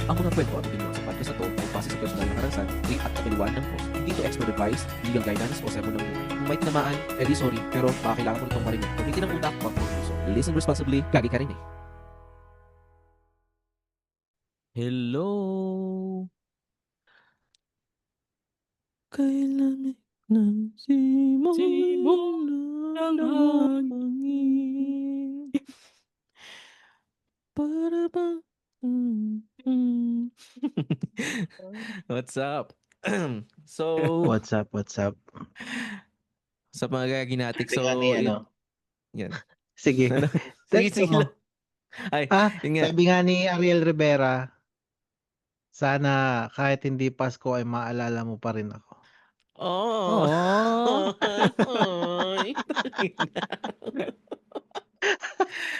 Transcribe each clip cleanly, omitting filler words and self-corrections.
Ang mga kwento at opinion sa podcast na to ay base sa personal na karanasan, rate at kapiliwan ng host. Hindi to expert advice, legal guidance o sermon ng buhay. Kung may tinamaan, edi sorry, pero baka kailangan mo nitong marinig. Gamitin ang utak, wag mo puso. Listen responsibly, gagi ka rin eh. Hello. Kay lamig ng simoy ng hangin. Para bang What's up? So, What's up? sa mga gaginatik, Sabi nga ni yan. Sige. Ano? Sige, Text sige mo. lang. Ay, yun nga. Sabi nga ni Ariel Rivera, sana kahit hindi Pasko ay maalala mo pa rin ako. Oh. Ay,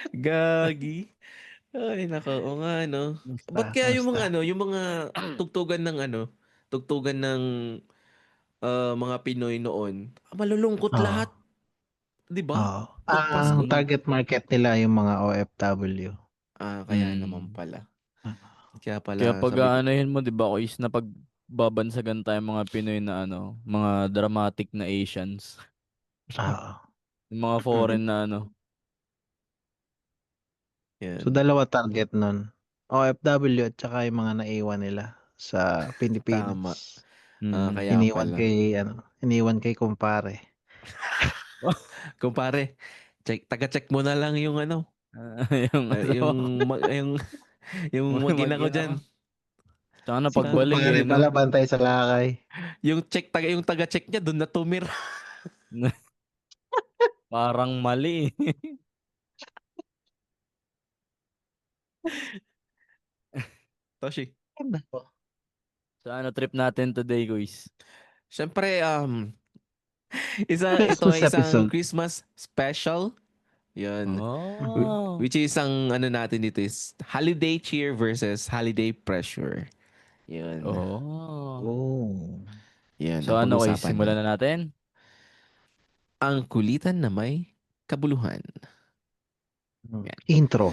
Gagi. Ay, nako. O nga, no? Ba't kaya yung mga, yung mga tugtugan ng mga Pinoy noon, malulungkot lahat. Di ba? Oo. Pag Ang Pasko. target market nila yung mga OFW. Kaya naman pala. Kaya Kaya pala, pag sabi ko, aanahin mo, 'di ba, Kuis, na pag babansagan tayo mga Pinoy na mga dramatic na Asians, Oo. yung mga foreign na So yan. dalawa target nun. OFW at saka yung mga naiwan nila sa Tama. Pilipinas. Kaya pala. Iniwan kay kumpare. Kumpare, taga-check mo na lang yung yung yung mag-ina ko dyan. Tsaka na Si pagbalik kumpare pala bantay sa lakay. Yung taga-check niya doon na tumira. Parang mali. Toshi. So trip natin today, Kuis? Siyempre, ito ay Christmas isang episode. Christmas special. Yun. Oh. Which is ang natin dito is holiday cheer versus holiday pressure. Yun. Oh. Yan, So ang Kuis, pag-usapan simulan natin. na natin. Ang kulitan na may kabuluhan. Intro.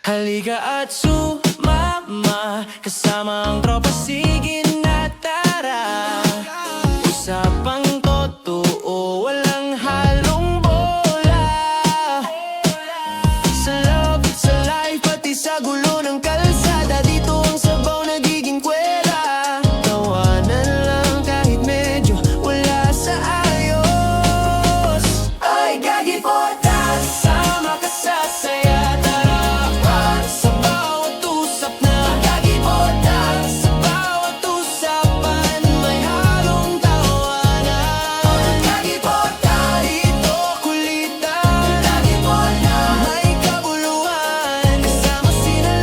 Halika at sumama, kasama ang tropa, sige na tara. Usapang totoo, walang halong bola. Sa love, sa life, pati sa gulo ng kalsada, dito ang sabaw nagiging kwela. Tawanan lang kahit medyo wala sa ayos. Ay, Gagi Podcast, sama ka sa saya. Sa bawat usap na Gagi Podcast, sa bawat usapan may halong tawanan. Gagi Podcast, dito kulitan. Gagi Podcast, may kabuluhan. Kasama sina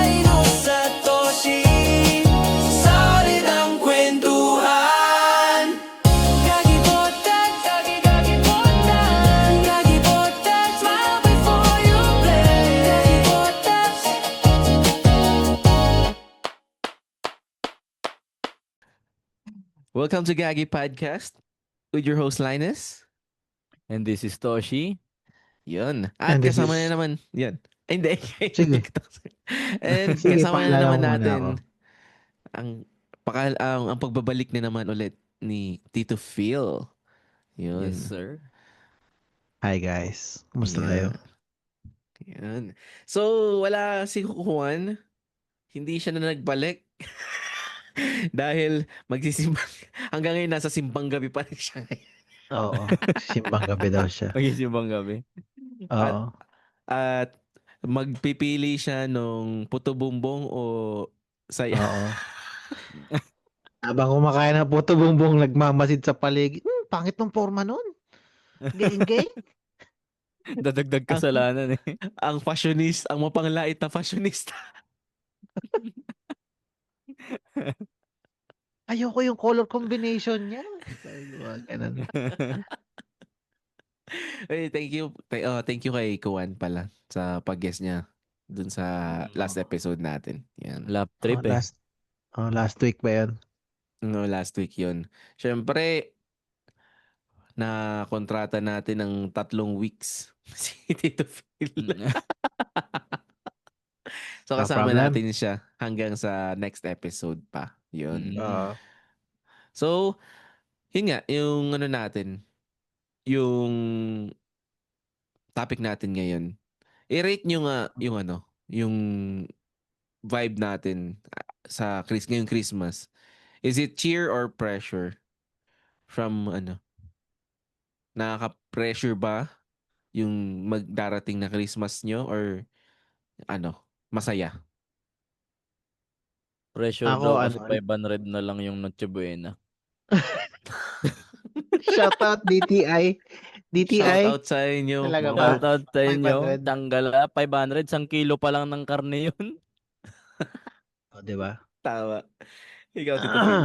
Lino sa Toshi, solid ang kwentuhan. Gagi Podcast, Gagi Podcast, Gagi Podcast, smile before you play. Gagi Podcast. Welcome to Gagi Podcast with your host Linus. And this is Toshi. Yun. At And this kasama is- na naman, yan. Ay, hindi. Sige. And Sige, kasama na paalala naman mo muna natin ako. ang pagbabalik na naman ulit ni Tito Phil. Yun. Yes, sir. Hi guys. Kumusta Yeah. kayo? Yan. So, wala si Juan. Hindi siya na nagbalik. Dahil hanggang ngayon nasa simbang gabi pa rin siya ngayon. Oo. Simbang gabi daw siya. Pag-isibang gabi. Oo. At magpipili siya nung puto bumbong o saya. Oo. Habang kumakain ng puto bumbong, nagmamasid sa paligid. Pangit ng forma nun. Geng-geng. Dadagdag kasalanan eh. Ang fashionista, ang mapanglait na fashionista. Ayoko yung color combination niya. Ganun. Hey, thank you kay Kuan pala sa pag-guest niya dun sa last episode natin. Yan. Lap trip eh. Last week ba yan? No, last week yun. Siyempre, na kontrata natin ng 3 weeks si Tito Phil. So No kasama problem. natin siya hanggang sa next episode pa. Yun. Oo. So, yun nga, yung ano natin, yung topic natin ngayon. I-rate nyo nga yung ano, yung vibe natin ngayong Christmas. Is it cheer or pressure? From ano, nakaka-pressure ba yung magdarating na Christmas nyo or ano, masaya? Pressure Ako daw kasi ano, 500 na lang yung Noche Buena. shoutout DTI. Shout DTI, out sa inyo, talaga mga ba? Shoutout sa inyo. 500. Tanggala, 500. 1 kilo pa lang ng karne yun. O, di ba? tawa. Ikaw, Tito Phil.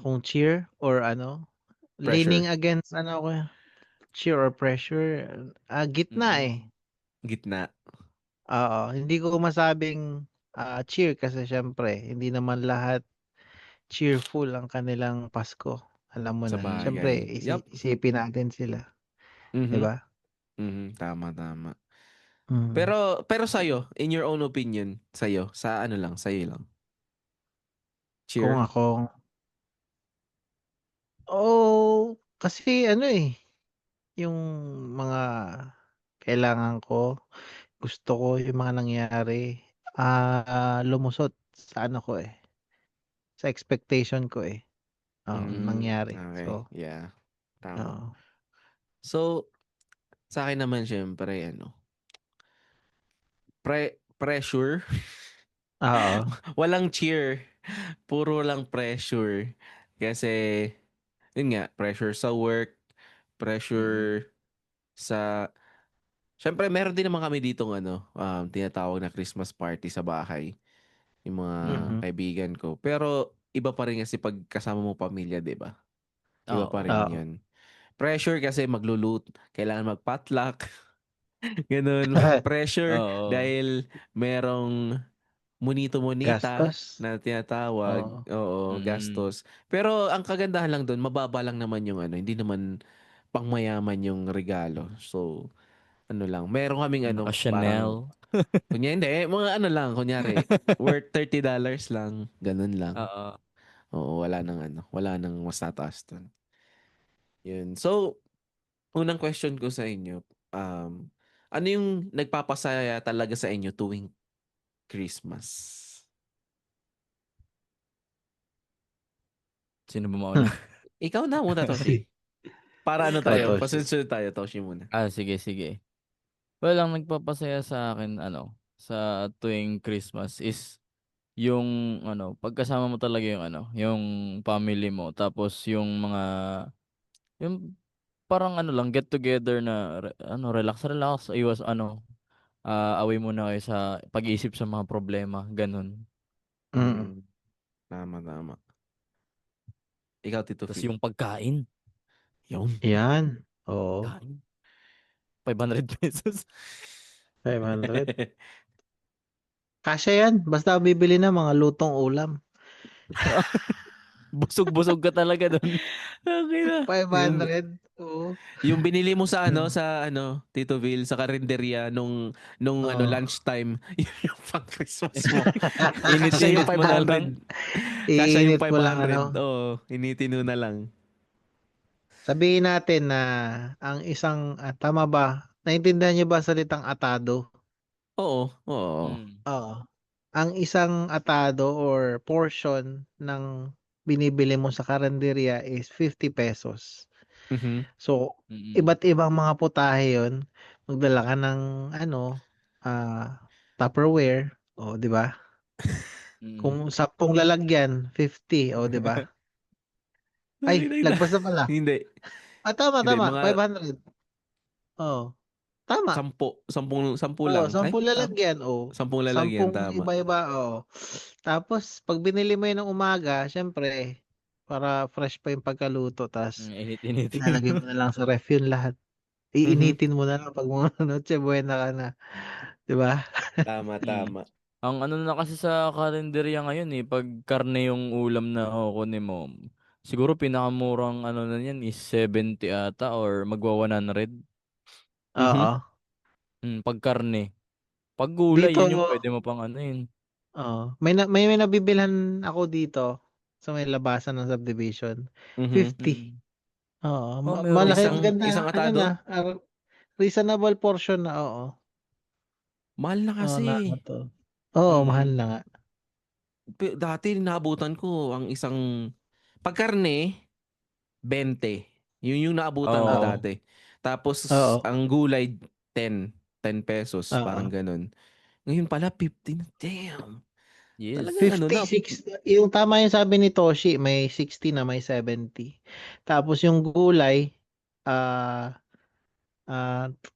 Kung cheer or ano, Pressure. leaning against ano ko, cheer or pressure, gitna eh. Gitna. Oo, hindi ko masabing cheer kasi syempre, hindi naman lahat cheerful ang kanilang Pasko. Alam mo Sa na. Syempre, bagay. Yup. isipin natin sila, 'di Mhm. ba? Tama, tama. Mm. Pero sa'yo, in your own opinion, sa'yo, sa ano lang, sa'yo lang. Kung Cheer? ako, kasi ano eh, yung mga kailangan ko, gusto ko yung mga nangyari, lumusot sa ano ko eh, sa expectation ko eh. Oo, nangyari. Okay. So, Yeah. Tama. oo. So, sa akin naman syempre, ano, pressure. Oo. Walang cheer. Puro lang pressure. Kasi, yun nga, pressure sa work, Mm. pressure sa... Siyempre, meron din naman kami ditong ano, tinatawag na Christmas party sa bahay. Yung mga Mhm. kaibigan ko. Pero, iba pa rin kasi pag kasama mo pamilya, di ba? Iba pa Oo. rin Oo. yun. Pressure kasi kailangan mag-potluck. Ganun. Pressure Oo. dahil merong monito-monita Gastos. na tinatawag. Oo. Oo, Mm. gastos. Pero ang kagandahan lang doon, mababa lang naman yung ano, hindi naman pangmayaman yung regalo. So, ano lang, meron kaming ano, parang, Naka-Chanel. kunya hindi, mga ano lang, kunyari, worth $30 lang, ganun lang. Oo. Oo, wala nang mas tataas doon. Yun. So, unang question ko sa inyo, ano yung nagpapasaya talaga sa inyo tuwing Christmas? Sino ba mauna? Ikaw na muna, Toshi. Para ano Ikaw, tayo, Toshi. pasunod tayo, Toshi muna. Sige, sige. Well, ang nagpapasaya sa akin, sa tuwing Christmas is yung, pagkasama mo talaga yung, yung family mo. Tapos yung parang lang, get together na, relax, relax, iwas, away muna kayo sa pag-iisip sa mga problema, ganun. Mm. Mm, tama, tama. Ikaw, Tito Tapos Phil. yung pagkain, Yun. Yan. Oo. kain, 500 pesos. 500. Kasya yan. Basta bibili na mga lutong ulam. Busog-busog ka talaga doon. Okay na. Yung, 500. Oo. yung binili mo sa Tito Phil, sa karinderya nung Oo. lunchtime, yun yung pang Christmas mo. Kasya yung Init-init mo na 500. lang. Kasya yung Iinit mo lang 500. Oo, initin mo na lang. Sabihin natin na ang isang, tama ba? Naintindihan niyo ba salitang atado? Oo, oo. Mm. Oo. Ang isang atado or portion ng binibili mo sa karenderya is 50 pesos. Mhm. So, Mm. iba't ibang mga putahe yun. Magdala ka ng Tupperware, o 'di ba? Mm. Kung 10 lalagyan, 50, o 'di ba? Ay, Nakita. lagpas na pala. Hindi. Tama, Hindi, tama, mga 500. Oo, tama. 10 Oo, lang. 10 Ay, lalagyan, 10 lalagyan, 10 tama. iba-iba, oo. Tapos 'pag binili mo yun ng umaga, siyempre para fresh pa yung pagkaluto ta's Init-initin ilalagay mo. mo na lang sa ref yun lahat. Mhm. Iinitin mo na lang 'pag mga Noche Buena ka na, 'di ba? Tama, Mm. tama. Ang na kasi sa kalendarya ngayon, 'pag karne yung ulam na kukunin mo, siguro pinakamurang na niyan is 70 ata or magwa 100. Mhm. Oo. 'Pag karne. Pag gulay, Dito, yun yung pwede mo pang ano yun. may nabibilhan ako dito sa may labasan ng subdivision. Mhm. 50. Mm. Oo, Meron malaki, Isang pa. maganda. isang Ano atado? na, reasonable portion na, oo. Mahal na Oo, na ano kasi. to. Oo, mahal Mm. na nga. Dati naabutan ko ang isang pagkarne 20. Yun yung naabutan ko Oo. Oo. dati. Tapos Oo. ang gulay 10 pesos, Oo. parang ganun. Ngayon pala 15. Damn. Yes. Talagang ano na. 56, yung tama yung sabi ni Toshi, may 60 na, may 70. Tapos yung gulay, ah,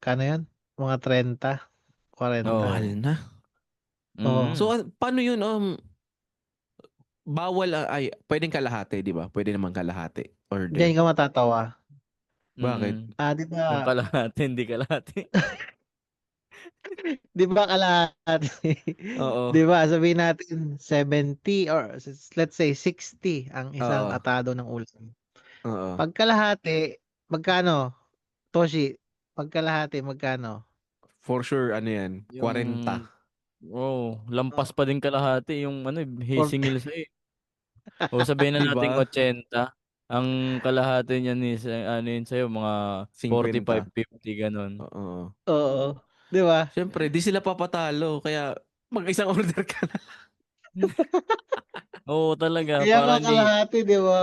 kano yan? Mga 30, 40. Mahal Oo. na. Oo. So Mm. paano yun? Bawal ay pwedeng kalahati, 'di ba? Pwede naman kalahati Diyan order. ka matatawa. Bakit? Mm. Di Yung ba, kalahati, hindi kalahati. di ba kalahati? Oo. Di ba, sabihin natin 70 or let's say 60 ang isang Oo. atado ng ulam. Oo. Pag kalahati, magkano? Toshi, pag kalahati, magkano? For sure ano 'yan, Yung, 40. lampas Oh, pa din kalahati yung ano, for, hisingil sa O sabihin 'Di na nating ba? 80, ang kalahati niyan is ano yun sa'yo, mga 45, 50. 50 gano'n. Oo. oo. Di ba? Siyempre 'di sila papatalo kaya mag-isang order ka na. Oo talaga, Kaya para nga hindi kalahati, di ba?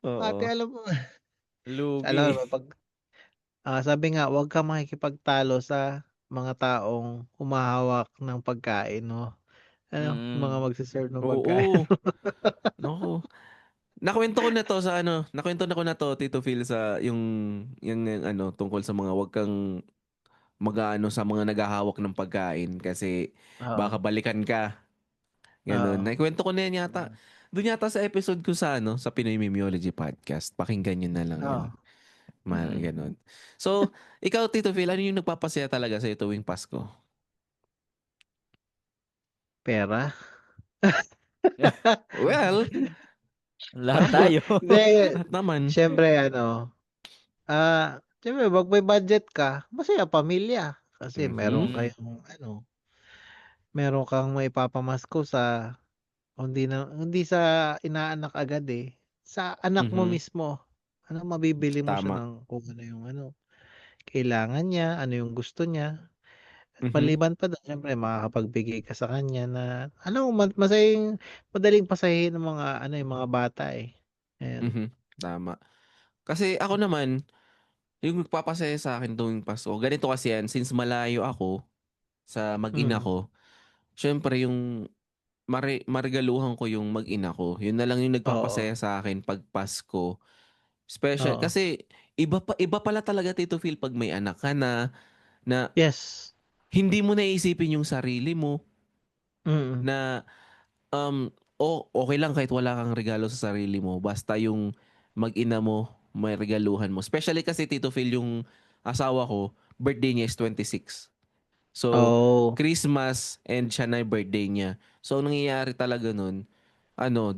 Ate, Oo. alam mo, alam lugi. mo, sabi nga, huwag kang makikipagtalo sa mga taong humahawak ng pagkain, no? Ano, mga Mm. magsiserve ng pagkain. Oo. Naku. Nakwento na ko na 'to, Tito Phil, sa yung ano, tungkol sa mga 'wag kang mag-aano sa mga naghahawak ng pagkain kasi Oo. baka balikan ka, gano'n. Oo. Naikwento ko na yan yata, Mm. dun yata sa episode ko sa ano, sa Pinoy Memeology Podcast. Pakinggan niyo na lang yun. Oo. Mm. Gano'n. So, ikaw, Tito Phil, ano yung nagpapasaya talaga sa'yo tuwing Pasko? Pera. Well, Lahat tayo. Hindi, lahat naman. syempre, syempre, pag may budget ka, masaya pamilya. Kasi Mhm. meron kang maipapamasko sa, hindi sa inaanak agad eh. Sa anak mo Mhm. mismo. Mabibili mo siya Tama. ng kung ano yung kailangan niya, ano yung gusto niya. At Mhm. maliban pa doon, syempre makakapagbigay ka sa kanya na, masayang, madaling pasayahin ng mga, yung mga bata eh. Ayan. Mhm. Tama. Kasi ako naman, yung nagpapasaya sa akin tuwing Pasko, ganito kasi yan, since malayo ako sa mag-ina Mm. ko, syempre yung maregaluhan ko yung mag-ina ko. Yun na lang yung Oo. nagpapasaya sa akin pag Pasko. Special Oo. kasi iba pala talaga, Tito Phil, pag may anak ka na Yes. hindi mo naisipin yung sarili mo Mm. na okay lang kahit wala kang regalo sa sarili mo basta yung mag-ina mo may regaluhan mo. Especially kasi, Tito Phil, yung asawa ko, birthday niya is 26. So, Oh. Christmas and siya na yung birthday niya. So, ang nangyayari talaga nun,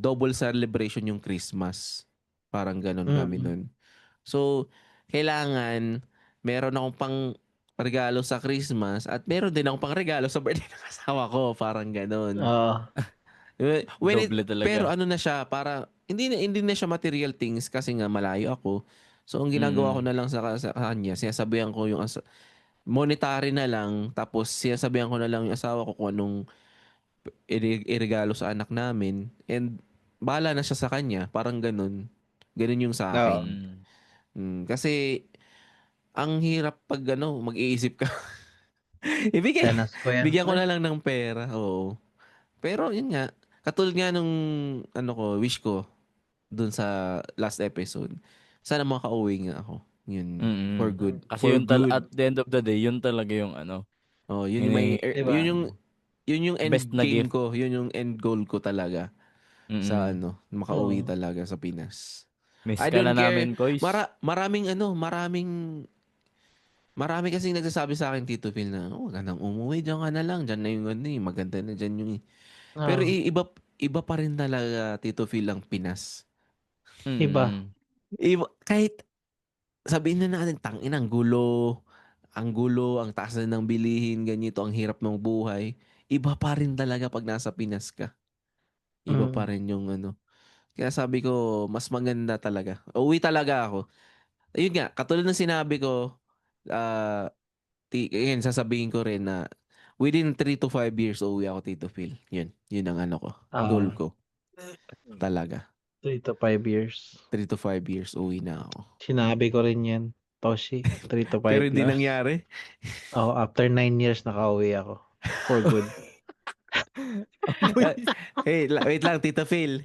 double celebration yung Christmas. Parang ganun kami Mm. nun. So, kailangan meron akong pang regalo sa Christmas at meron din akong pang regalo sa birthday ng asawa ko. Parang ganun. Oo. Doble talaga. Pero ano na siya, para hindi na siya material things kasi nga malayo ako. So, ang ginagawa ko Mm. na lang sa kanya, sinasabihan ko yung monetary na lang, tapos sinasabihan ko na lang yung asawa ko kung anong iregalo sa anak namin, and bahala na siya sa kanya, parang ganun. Ganun yung sa Oo. akin. Mm. Kasi ang hirap pag mag-iisip ka. Ibigay, Danas ko yan, bigyan ko pre. na lang ng pera. Oo. Pero yun nga, katulad nga nung wish ko dun sa last episode. Sana makauwi nga ako. Yun, for Mm. good. Kasi For at good. the end of the day, yun talaga yung Oh, yun yung hini Diba? yun yung best end na game gift. ko. Yun yung end goal ko talaga sa Mm. makauwi Oo. talaga sa Pinas. Miss I ka na don't care. namin, Koys. Marami kasing nagsasabi sa akin, Tito Phil, na, wag ka nang umuwi, diyan ka na lang. Diyan na yung maganda na diyan yung. Pero Oo. iba pa rin talaga, Tito Phil, ang Pinas. Iba. Mm. Kahit sabihin na natin, tangin ang gulo, ang gulo, ang taas na ng bilihin, ganito, ang hirap ng buhay. Iba pa rin talaga pag nasa Pinas ka. Iba pa Mm. rin yung ano. Kaya sabi ko, mas maganda talaga. Uwi talaga ako. Ayun nga, katulad ng sinabi ko, ah, ayun, sasabihin ko rin na within 3 to 5 years, uwi ako, Tito Phil. Yun ang ano ko. Goal Ah, ko. Talaga. 3 to 5 years. 3 to 5 years, uwi na ako. Sinabi ko rin yan, Toshi, 3 to Pero 5 hindi years. nangyari. Oh, after 9 years nakauwi ako. For good. Wait lang, Tito Phil.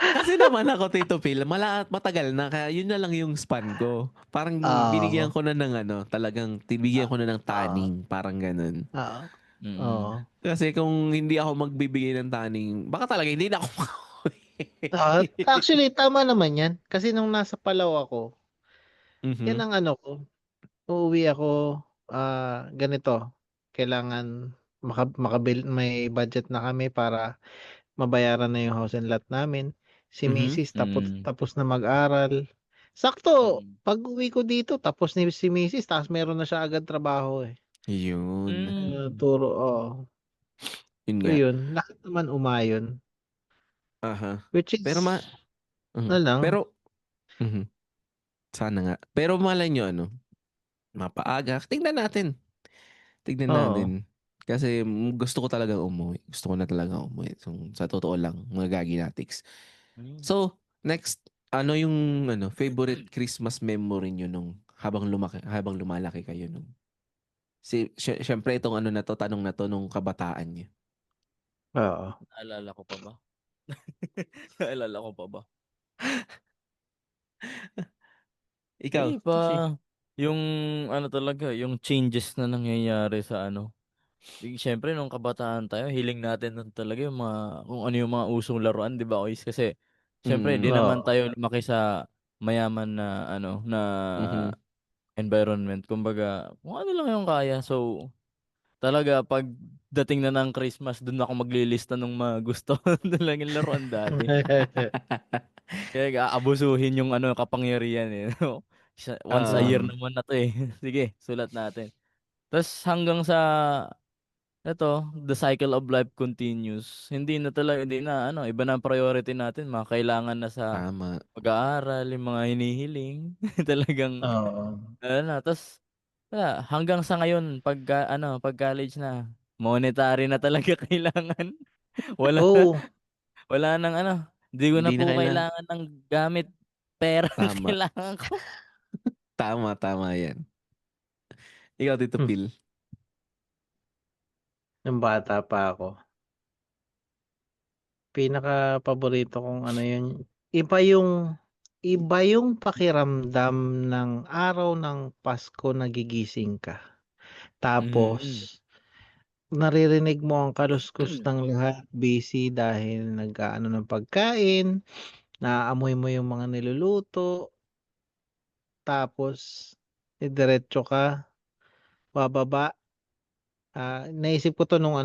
Kasi naman ako, Tito Phil, matagal na. Kaya yun na lang yung span ko. Parang binigyan Oo. ko na ng ano, talagang binigyan ko na ng Oo. tanning. Parang ganun. Oo. Mm. Oo. Kasi kung hindi ako magbibigay ng tanning, baka talaga hindi na ako makauwi. Actually, tama naman yan. Kasi nung nasa Palau ako, yan Mhm. ang ano ko. Uuwi ako, ganito. Kailangan may budget na kami para mabayaran na yung house and lot namin. Si Mhm. Mrs. tapos Mm. tapos na mag-aral. Sakto, Mm. pag-uwi ko dito, tapos ni si Mrs. tapos meron na siya agad trabaho eh. Yun. Mm. Turo, Yun So nga. yun, lahat naman umayon. Aha. Which Pero is, mhm. ano lang, Pero, mhm. Sana nga. Pero malay nyo, ano, mapaaga. Tingnan natin. Tignan oo. natin. Kasi gusto ko talagang umuwi. Gusto ko na talagang umuwi. So, sa totoo lang, mga gagi natics. Mm. So, next, ano yung favorite Christmas memory nyo nung habang lumalaki kayo nung syempre itong tanong na to nung kabataan niyo. Oo. Naalala ko pa ba? Naalala ko pa ba? Ikaw, Hindi Toshi. pa. Yung ano talaga, yung changes na nangyayari sa ano. Siyempre, nung kabataan tayo, hiling natin nun talaga yung mga, kung ano yung mga usong laruan, di ba, Ois? Kasi, siyempre, di Mm. naman Oo. tayo lumaki sa mayaman na, na Mhm. environment. Kumbaga, kung ano lang yung kaya. So, talaga, pag dating na ng Christmas, dun ako maglilista ng mga gusto. Doon lang yung laruan dati. Kaya aabusuhin yung kapangyarihan eh. Once a year Oo. Mm. naman na to eh. Sige, sulat natin. Tapos hanggang sa the cycle of life continues. Hindi na iba na ang priority natin. Mga kailangan na sa Tama. pag-aaral, yung mga hinihiling. Talagang Oo. na. Tapos hanggang sa ngayon pag college na, monetary na talaga kailangan. Wala Oh, wala nang hindi ko na Hindi na po kailangan. kailangan ng gamit. Pera ang Tama. kailangan ko. Tama yan. Ikaw, Tito hmm, Phil. nung bata pa ako, pinaka-paborito kong ano yun, iba yung iba yung pakiramdam ng araw ng Pasko na gigising ka. Tapos, Mm. naririnig mo ang kaluskos ng lahat, busy dahil nag-aano ng pagkain, naaamoy mo yung mga niluluto, tapos, diretso ka, bababa. Naisip ko 'to nung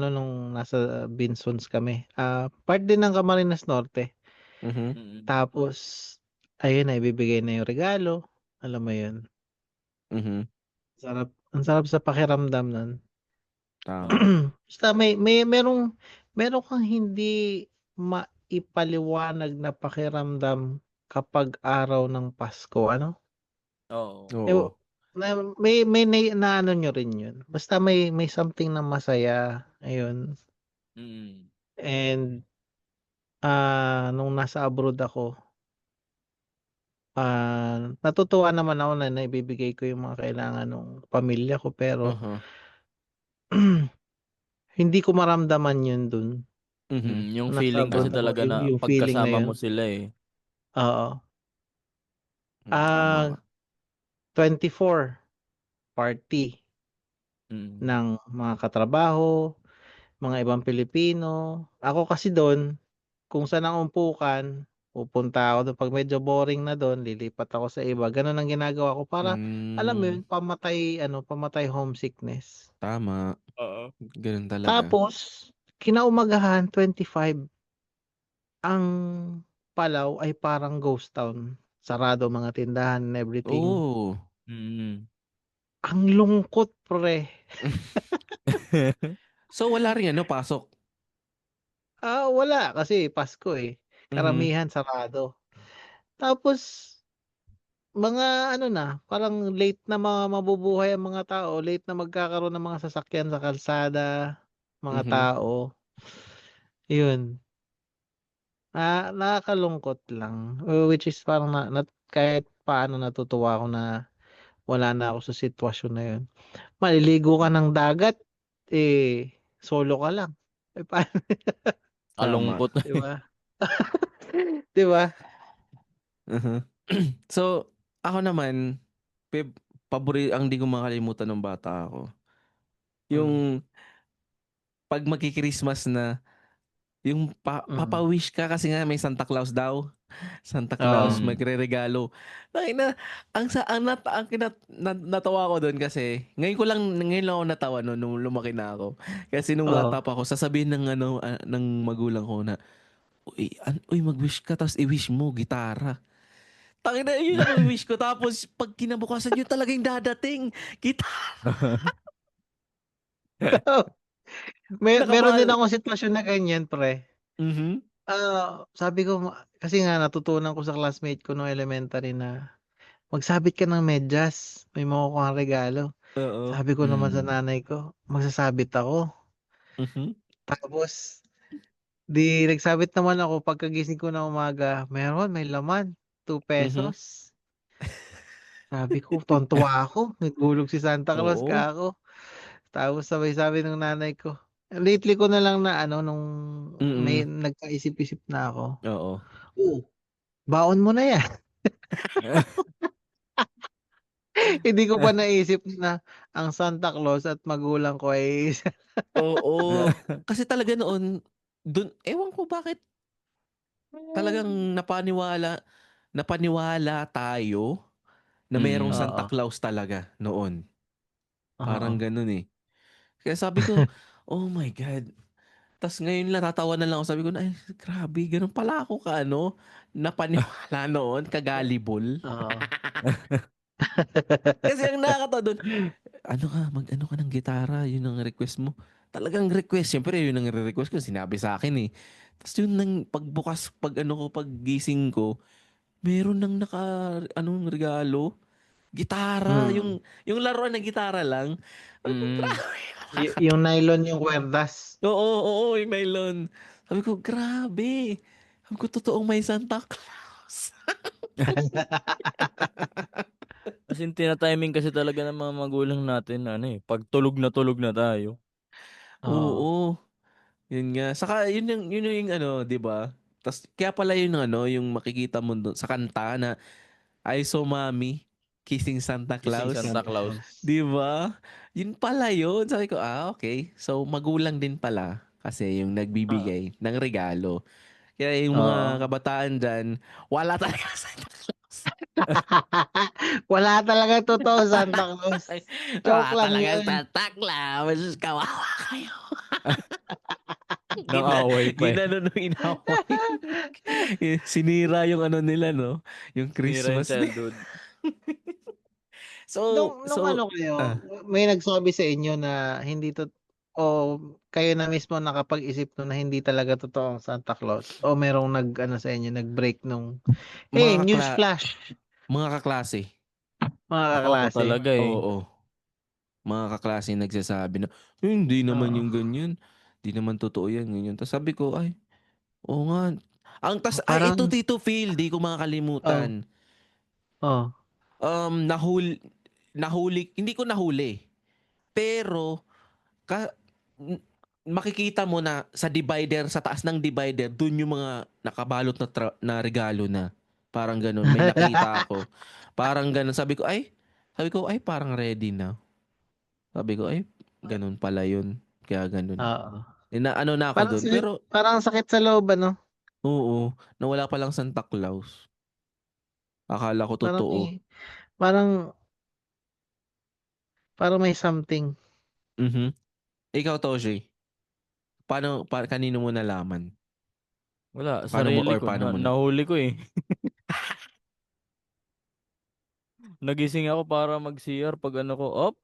nasa Binsons kami. Part din ng Camarines Norte. Mhm. Mm. Tapos ayun na, ibibigay na yung regalo, alam mo yun? Mhm. Ang sarap sa pakiramdam nun. Tama. Basta meron kang hindi maipaliwanag na pakiramdam kapag araw ng Pasko, ano? Oo. Ewa Oo. na may naano niyo rin yun, basta may something na masaya, ayun. Mm. And, nung nasa abroad ako, natutuwa naman ako na naibibigay ko yung mga kailangan ng pamilya ko pero Uh-huh. hindi ko maramdaman yun dun. Mhm. Yung Nasa feeling kasi abroad ako, talaga na yung feeling na pagkasama yun. mo sila eh. Oo. Tama Ah, ka. 24 party Mm. ng mga katrabaho, mga ibang Pilipino. Ako kasi dun, kung saan ang umpukan, pupunta ako dun. 'Pag medyo boring na dun, lilipat ako sa iba. Ganun ang ginagawa ko para, alam mo Hmm. yun, pamatay homesickness. Tama. Oo. Ganun talaga. Tapos, kinaumagahan, 25, ang Palau ay parang ghost town. Sarado mga tindahan and everything. Oh. Mm. Ang lungkot, pre. So wala rin pasok. Wala kasi Pasko eh. Mhm. Karamihan sarado. Tapos mga ano na, parang late na mabubuhay ang mga tao, late na magkakaroon ng mga sasakyan sa kalsada, mga Mhm. tao. Yun. Nakakalungkot lang. Which is parang kahit paano natutuwa ako na wala na ako sa sitwasyon na yun. Maliligo ka ng dagat, solo ka lang. Paano, Tama. Kalungkot. di ba? Di ba? Mhm. So, ako naman, ang di ko makalimutan ng bata ako. Mm. Yung pag magki-Christmas na, yung Mm. papa-wish ka kasi nga may Santa Claus daw. Santa Oo. Claus magre-regalo. Na natawa ko doon kasi ngayon lang ako natawa no, nung lumaki na ako. Kasi nung Oo. bata pa ako, sasabihin ng magulang ko na, uy, mag-wish ka tapos i-wish mo gitara. Tangina, yun ang wish ko. Tapos, pag kinabukasan yun talagang dadating. Kita, Meron din nakabal. akong sitwasyon na ganyan, pre. Mhm. Sabi ko, kasi nga natutunan ko sa classmate ko nung elementary na magsabit ka ng medyas, may makukuha kang regalo. Oo. Sabi ko naman sa nanay ko, magsasabit ako. Mhm. Tapos, nagsabit naman ako pagkagising ko ng umaga, may laman, Mhm. ₱2. Sabi ko, tuwang-tuwa ako, nagulog si Santa Claus Oo. ka ako. Tapos sabay sabi ng nanay ko, lately ko na lang na ano, nung may Mm. nagkaisip-isip na ako, Oo. "Oh, baon mo na yan." Hindi ko pa naisip na ang Santa Claus at magulang ko ay Oo. Kasi talaga noon, ewan ko bakit talagang napaniwala tayo na mayroong Mm. Santa oo, Claus talaga noon. oo. Parang ganun eh. Kaya sabi ko, oh my God. Tas ngayon lang natatawa na lang ako. Sabi ko na, ay, grabe, ganun pala ako napaniwala noon, kagalibol. Oo. Kasi ang nakakatawa doon, ano ka ng gitara, yun ang request mo. Talagang request, syempre yun ang request ko, sinabi sa akin eh. Tapos yun nang pagbukas, paggising ko, meron nang regalo, gitara, Mm. yung laruan na gitara lang. Sabi ko, Mm. grabe. Yung nylon yung kwerdas. Oo, yung nylon. Sabi ko, grabe. Sabi ko, totoong may Santa Claus. As in, tina-timing kasi talaga ng mga magulang natin na pag tulog na tayo. Oo. Oo, yun nga. Saka yun yung 'di ba? Tas kaya pala yun yung makikita mo doon sa kanta na I saw mommy kissing Santa Kissing Claus. Santa Santa Claus. Claus. 'Di ba? Yun pala yun. Sabi ko, okay. So magulang din pala kasi yung Oo. nagbibigay ng regalo. Kaya yung mga Oo. kabataan dyan, wala talaga Santa Claus. Wala talagang totoo Santa Claus. Joke Wala lang talaga yun. Santa Claus. Kawawa kayo. Nang away pa eh. Ginano nung inaway. Sinira yung nila, no? Yung Sinira yung Christmas nila. childhood. Nung So, ano kayo, ah, may nagsabi sa inyo na o kayo na mismo nakapag-isip na hindi talaga totoo ang Santa Claus? O merong sa inyo, nag-break nung, mga hey, news flash, mga kaklase. mga Ako kaklase. talaga eh. Oo. Mga kaklase nagsasabi na, hindi naman Oo. yung ganyan. Hindi naman totoo yan, ganyan. Tapos sabi ko, ay, oo nga. Ito Parang, Tito Phil, di ko oh, makakalimutan. oh, Nahuli, hindi ko nahuli. Pero, ka, n- makikita mo na sa divider, sa taas ng divider, dun yung mga nakabalot na regalo na. Parang ganun. May nakita ako. Parang ganun. Sabi ko, ay, parang ready na. Sabi ko, ay, ganun pala yun. Kaya ganun. oo. Na ako dun. Pero, Parang sakit sa loob, ano? oo, nawala palang Santa Claus. Akala ko Parang totoo. may, parang, parang may something. Mhm. Ikaw, Toshi, kanino mo nalaman? Wala, Paano mo, sarili or ko. paano mo na? Nahuli ko eh. nagising ako para mag-CR pag ano ko, op.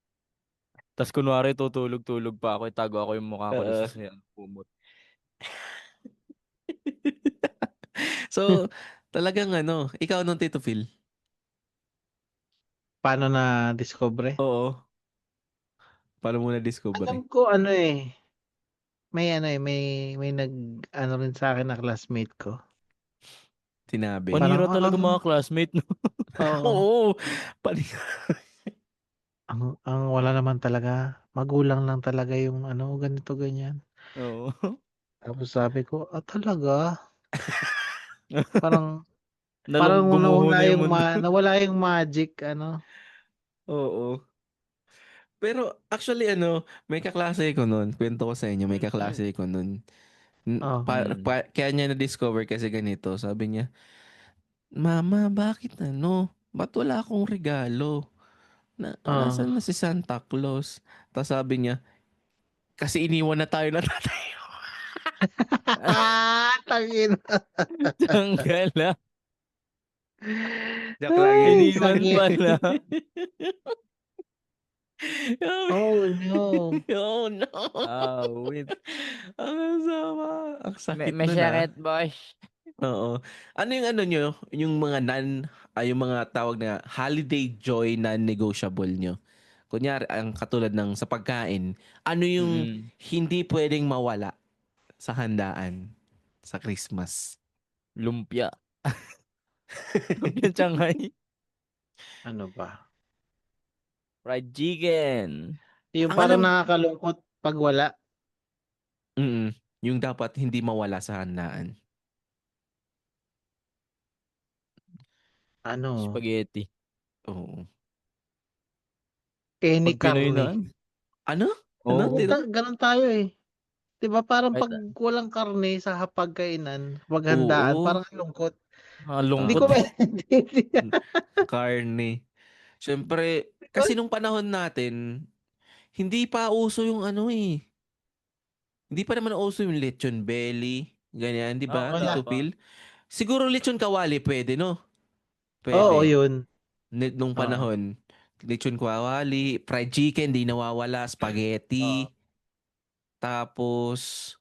Tas kunwari tutulog-tulog pa ako, itago ako yung mukha ko dun Oo. sa kumot. So, talagang ano, ikaw nung Tito Phil? Paano na discover? Oo. Paano mo na-discover Alam ko ano may nag-ano rin sa'kin na classmate ko. Sinabi. Panira Parang, talaga mga classmate, no? oo, Oo. Pali ang wala naman talaga, magulang lang talaga yung ano, ganito, ganyan. Oo. Tapos sabi ko, talaga? Parang Gumuho na yung mundo. nawala yung magic, ano. Oo. Pero actually ano, may kaklase ko nun. Kwento ko sa inyo, may kaklase ko nun. Oh, Mm. Kaya niya na-discover kasi ganito. Sabi niya, Mama, bakit ano? Ba't wala akong regalo? oh. Nasaan na si Santa Claus? Tapos sabi niya, kasi iniwan na tayo na tatay. Tangina. Tanggal. Joke lang yun. Ay, Iniwan sakit. pala. Oh, no. Oh no. Wait. Ang sama. Ang sakit May nun sakit, boys. Oo. Ano yung ano nyo? Yung mga yung mga tawag na holiday joy non-negotiable nyo? Kunyari, ang katulad ng sa pagkain, ano yung Mm. hindi pwedeng mawala sa handaan sa Christmas? Lumpia. Lumpia Shanghai. Ano ba? Fried chicken. Yung Ang parang alam, nakakalungkot pag wala. yung dapat hindi mawala sa handaan. Ano? Spaghetti. Oo. Any Pag Pinoy karne. na. Ano? Ano? Oo. Ganun tayo eh. 'Di ba parang Kahit pag walang karne sa hapagkainan, paghandaan, Oo. parang ang lungkot. Hindi lungkot ko Tama. eh. maintindihan. Karne. Siyempre, kasi nung panahon natin, hindi pa uso yung ano eh. Hindi pa naman uso yung lechon belly. Ganyan, di ba, Wala Wala. Tito pa. Phil? Siguro lechon kawali, pwede, no? Oo, Pwede. yun. Nung Oo. panahon, lechon kawali, fried chicken, di nawawala, Oo. spaghetti. Tapos,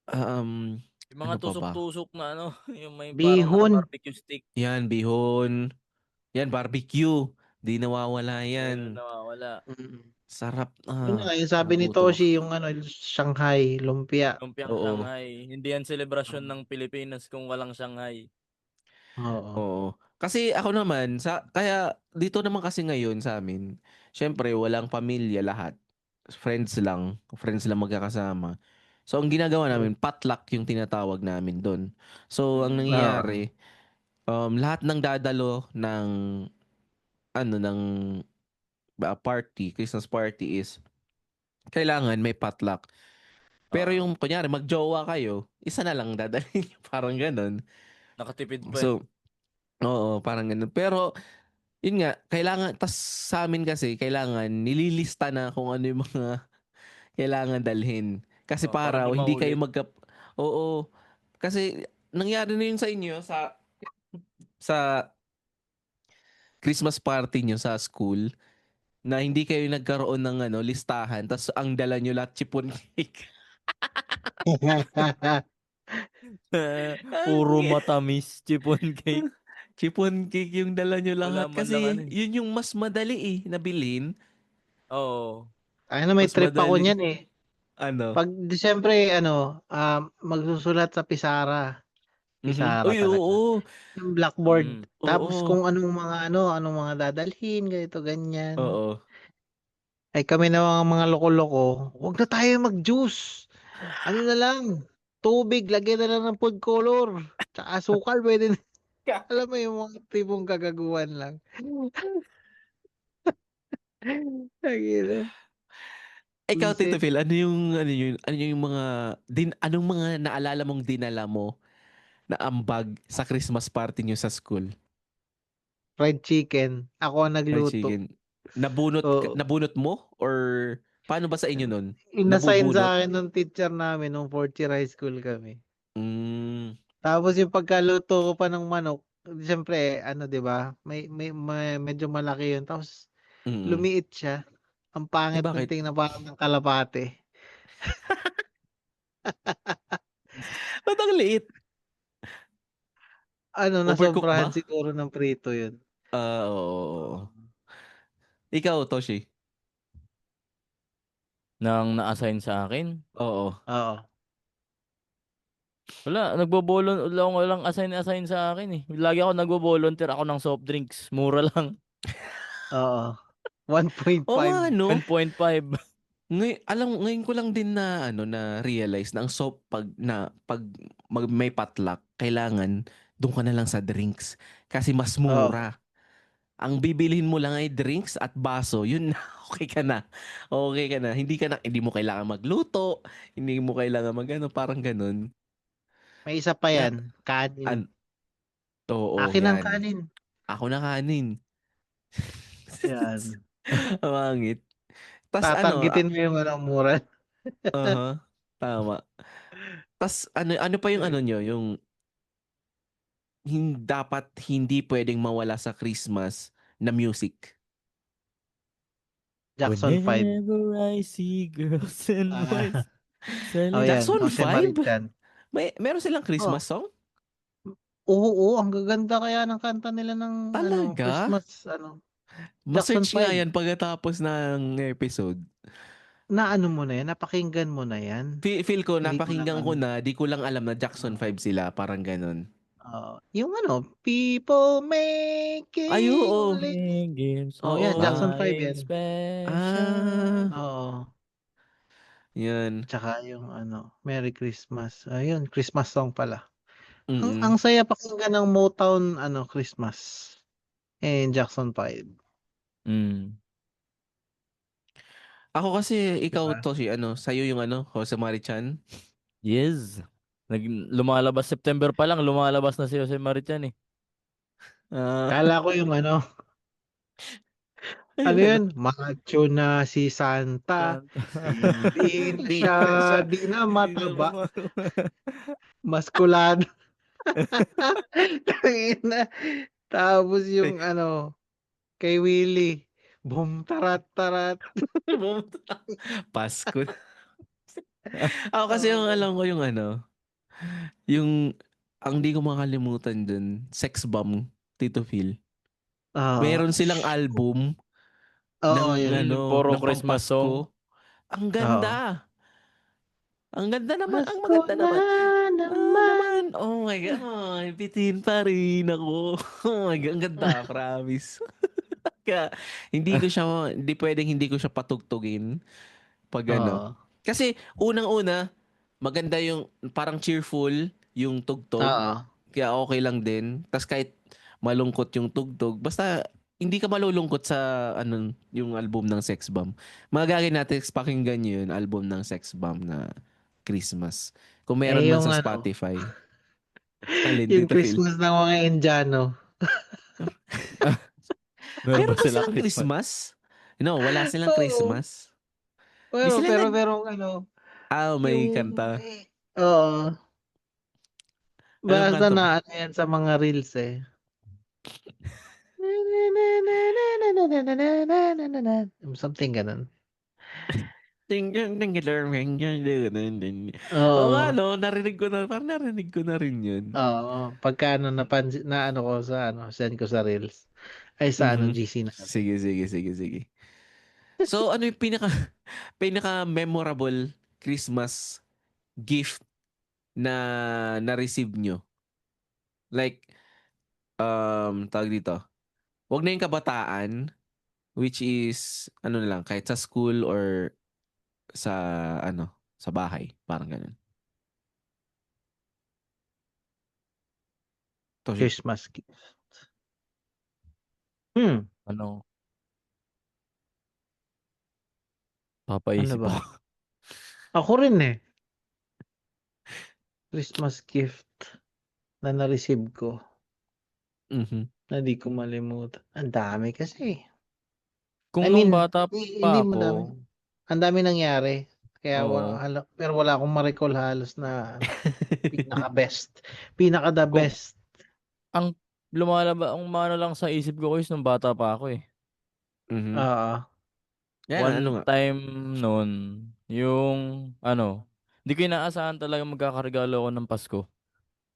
um, Yung ano mga pa ba? tusok-tusok na ano, yung may parang Bihon. naka-barbecue stick. Yan, bihon. Yan, barbecue. Di nawawala Ayun yan. nawawala. Mm. Sarap. Yun nga, yung sabi ni Nagutom ako. Toshi, yung ano, Shanghai, lumpia. Lumpiang Oo. Shanghai. Hindi yan selebrasyon ng Pilipinas kung walang Shanghai. Oo. Oo. Kasi ako naman, kaya dito naman kasi ngayon sa amin, syempre walang pamilya lahat. Friends lang magkakasama. So ang ginagawa namin, potluck yung tinatawag namin doon. So ang Oo. nangyayari, lahat ng dadalo ng ng party, Christmas party is kailangan may potluck. Pero Oo. yung kunyari magjowa kayo, isa na lang dadalhin niyo, parang ganun. Nakatipid pa eh. So, oo, parang ganun. Pero yun nga, kailangan, tas sa amin kasi, kailangan nililista na kung ano yung mga kailangan dalhin. Kasi Para para di hindi kayo maulit. Oo. Kasi nangyari na yun sa inyo sa Christmas party nyo sa school na hindi kayo nagkaroon ng listahan tas ang dala nyo lahat chipon cake. Puro matamis. Chipon cake. Chipon cake yung dala nyo Wala lahat man lang ano kasi eh. yun yung mas madali nabilhin. Oo. Ay na may Mas trip ako madali. niyan eh. Ano? Pag Disyembre, magsusulat sa Pisara. Pisara Uy, talaga. oo. Yung blackboard. Mm. Tapos Oo. kung anong mga dadalhin, ganito, ganyan. Oo. Ay kami na mga loko-loko, huwag na tayo mag-juice. Ano na lang, tubig, lagyan na lang ng food color. Tsaka asukal, pwede na. Alam mo yung mga tipong kagaguhan lang. Tangina. Ikaw, Tito Buisit. Phil, ano yung mga anong mga naalala mong dinala mo na ambag sa Christmas party niyo sa school? Fried chicken. Ako ang Fried nagluto. chicken. Nabunot Oo. nabunot mo or paano ba sa inyo nun? Inassign Nabubunot? sa akin ng teacher namin nung fourth year high school kami. Mm. Tapos yung pagkaluto ko pa ng manok, siyempre ano 'di ba, may medyo malaki yun tapos Mm. lumiit siya. Ang Eh, pangit ng bakit? tingnan parang ng kalapate. Ba't ang liit? Ano, Overcook nasobrahan ba? siguro ng prito yun. Oo. Oo. Ikaw, Toshi? Nang na-assign sa akin. Oo. Oo. Wala, walang assign sa akin eh. Lagi ako nagbo-volunteer ako ng soft drinks. Mura lang. Oo. Oo nga, 1.5. no? 1.5. Ngayon ko lang din na na-realize na ang soap may potluck, kailangan doon ka na lang sa drinks kasi mas Oo. mura. Ang bibilhin mo lang ay drinks at baso, yun na, okay ka na. Okay ka na. Hindi mo kailangan magluto, hindi mo kailangan parang ganun. May isa pa Kaya, yan, kanin. oo, Akin ang yan. kanin. Ako na kanin. Yan. Mangit. Tas Tatanggitin mo yung ano, mura. tama. Tas ano pa yung nyo, yung dapat hindi pwedeng mawala sa Christmas na music. Jackson 5. Whenever I see girls and boys Oh, selling. yan. Jackson Jose 5? Marichan. Meron silang Oh. Christmas song? Oo, ang gaganda kaya ng kanta nila ng Talaga? Christmas Jackson Ma-search nga 5. yan pagkatapos ng episode. Na ano mo na yan, napakinggan mo na yan. Feel ko, Hindi mo lang napakinggan ko na, di ko lang alam na Jackson 5 sila, parang ganun. yung people Ay, making oo. Games Oh, Oo. yan, Jackson 5 buying yan. special. Oo. Yan. Tsaka yung Merry Christmas. Ayun, Christmas song pala. Ang Mm-mm. saya pakinggan ng Motown Christmas. Jackson 5. Mm. Ako kasi, ikaw, Diba? Toshi, sa'yo yung Jose Marichan? Yes. Lumalabas September pa lang, lumalabas na si Jose Marichan eh. Kala ko yung ano yun? Macho na si Santa. Hindi na siya, di na mataba. Maskulado. Tangina. Tapos yung kay Willie. Boom, tarat, tarat. Pasko. Ako kasi yung alam ko yung yung ang di ko makalimutan dun, Sex Bomb, Tito Phil. Meron silang album ng Oo, yun. Puro ng Christmas song. pampasko. Ang ganda. Ang ganda naman, ang Pasko maganda na naman. naman. Oh my God, bitin pa rin ako. Oh my God, ang ganda, promise. Kaya, hindi ko siya patugtugin pag Oo. Kasi, unang-una, maganda yung, parang cheerful yung tugtog. Oo. Kaya okay lang din. Tas kahit malungkot yung tugtog, basta hindi ka malulungkot sa yung album ng Sex Bomb. Magagawin natin pakinggan nyo yung album ng Sex Bomb na Christmas. Kung meron man Yung sa Spotify. Alin yung dito, Phil? Christmas ng mga Indiano. Meron Meron ba ba sila silang Christmas? No, wala silang Oo. Christmas. Di Well, sila pero merong may yung kanta. oo. Anong Basta kanta ba? na yan sa mga reels eh. Something ganun. Oo nga, Oo. narinig ko na rin yun. Oo. Pagka napansin na ko sa send ko sa reels. Ay sa Mhm. GC na. Sige. So, ano yung pinaka memorable Christmas gift na na-receive nyo? Like, tawag dito. Wag na yung kabataan, which is, na lang, kahit sa school or sa, sa bahay. Parang ganun. Toshi. Christmas gift. Ano? Ano Papaisip ba? ako. Ako rin eh. Christmas gift na na-receive ko Mhm. na di ko malimutan. Ang dami kasi. Kung I nung mean, bata hindi pa madami. ako, Ang dami nangyari. Kaya oo. pero wala akong ma-recall halos na pinaka-best. Pinaka-the Kung best. ang ang umano lang sa isip ko is nung bata pa ako eh. Mhm. Oo. Yan, ano One nga? time noon, yung ano, hindi ko inaasahan talaga magkakaregalo ako ng Pasko.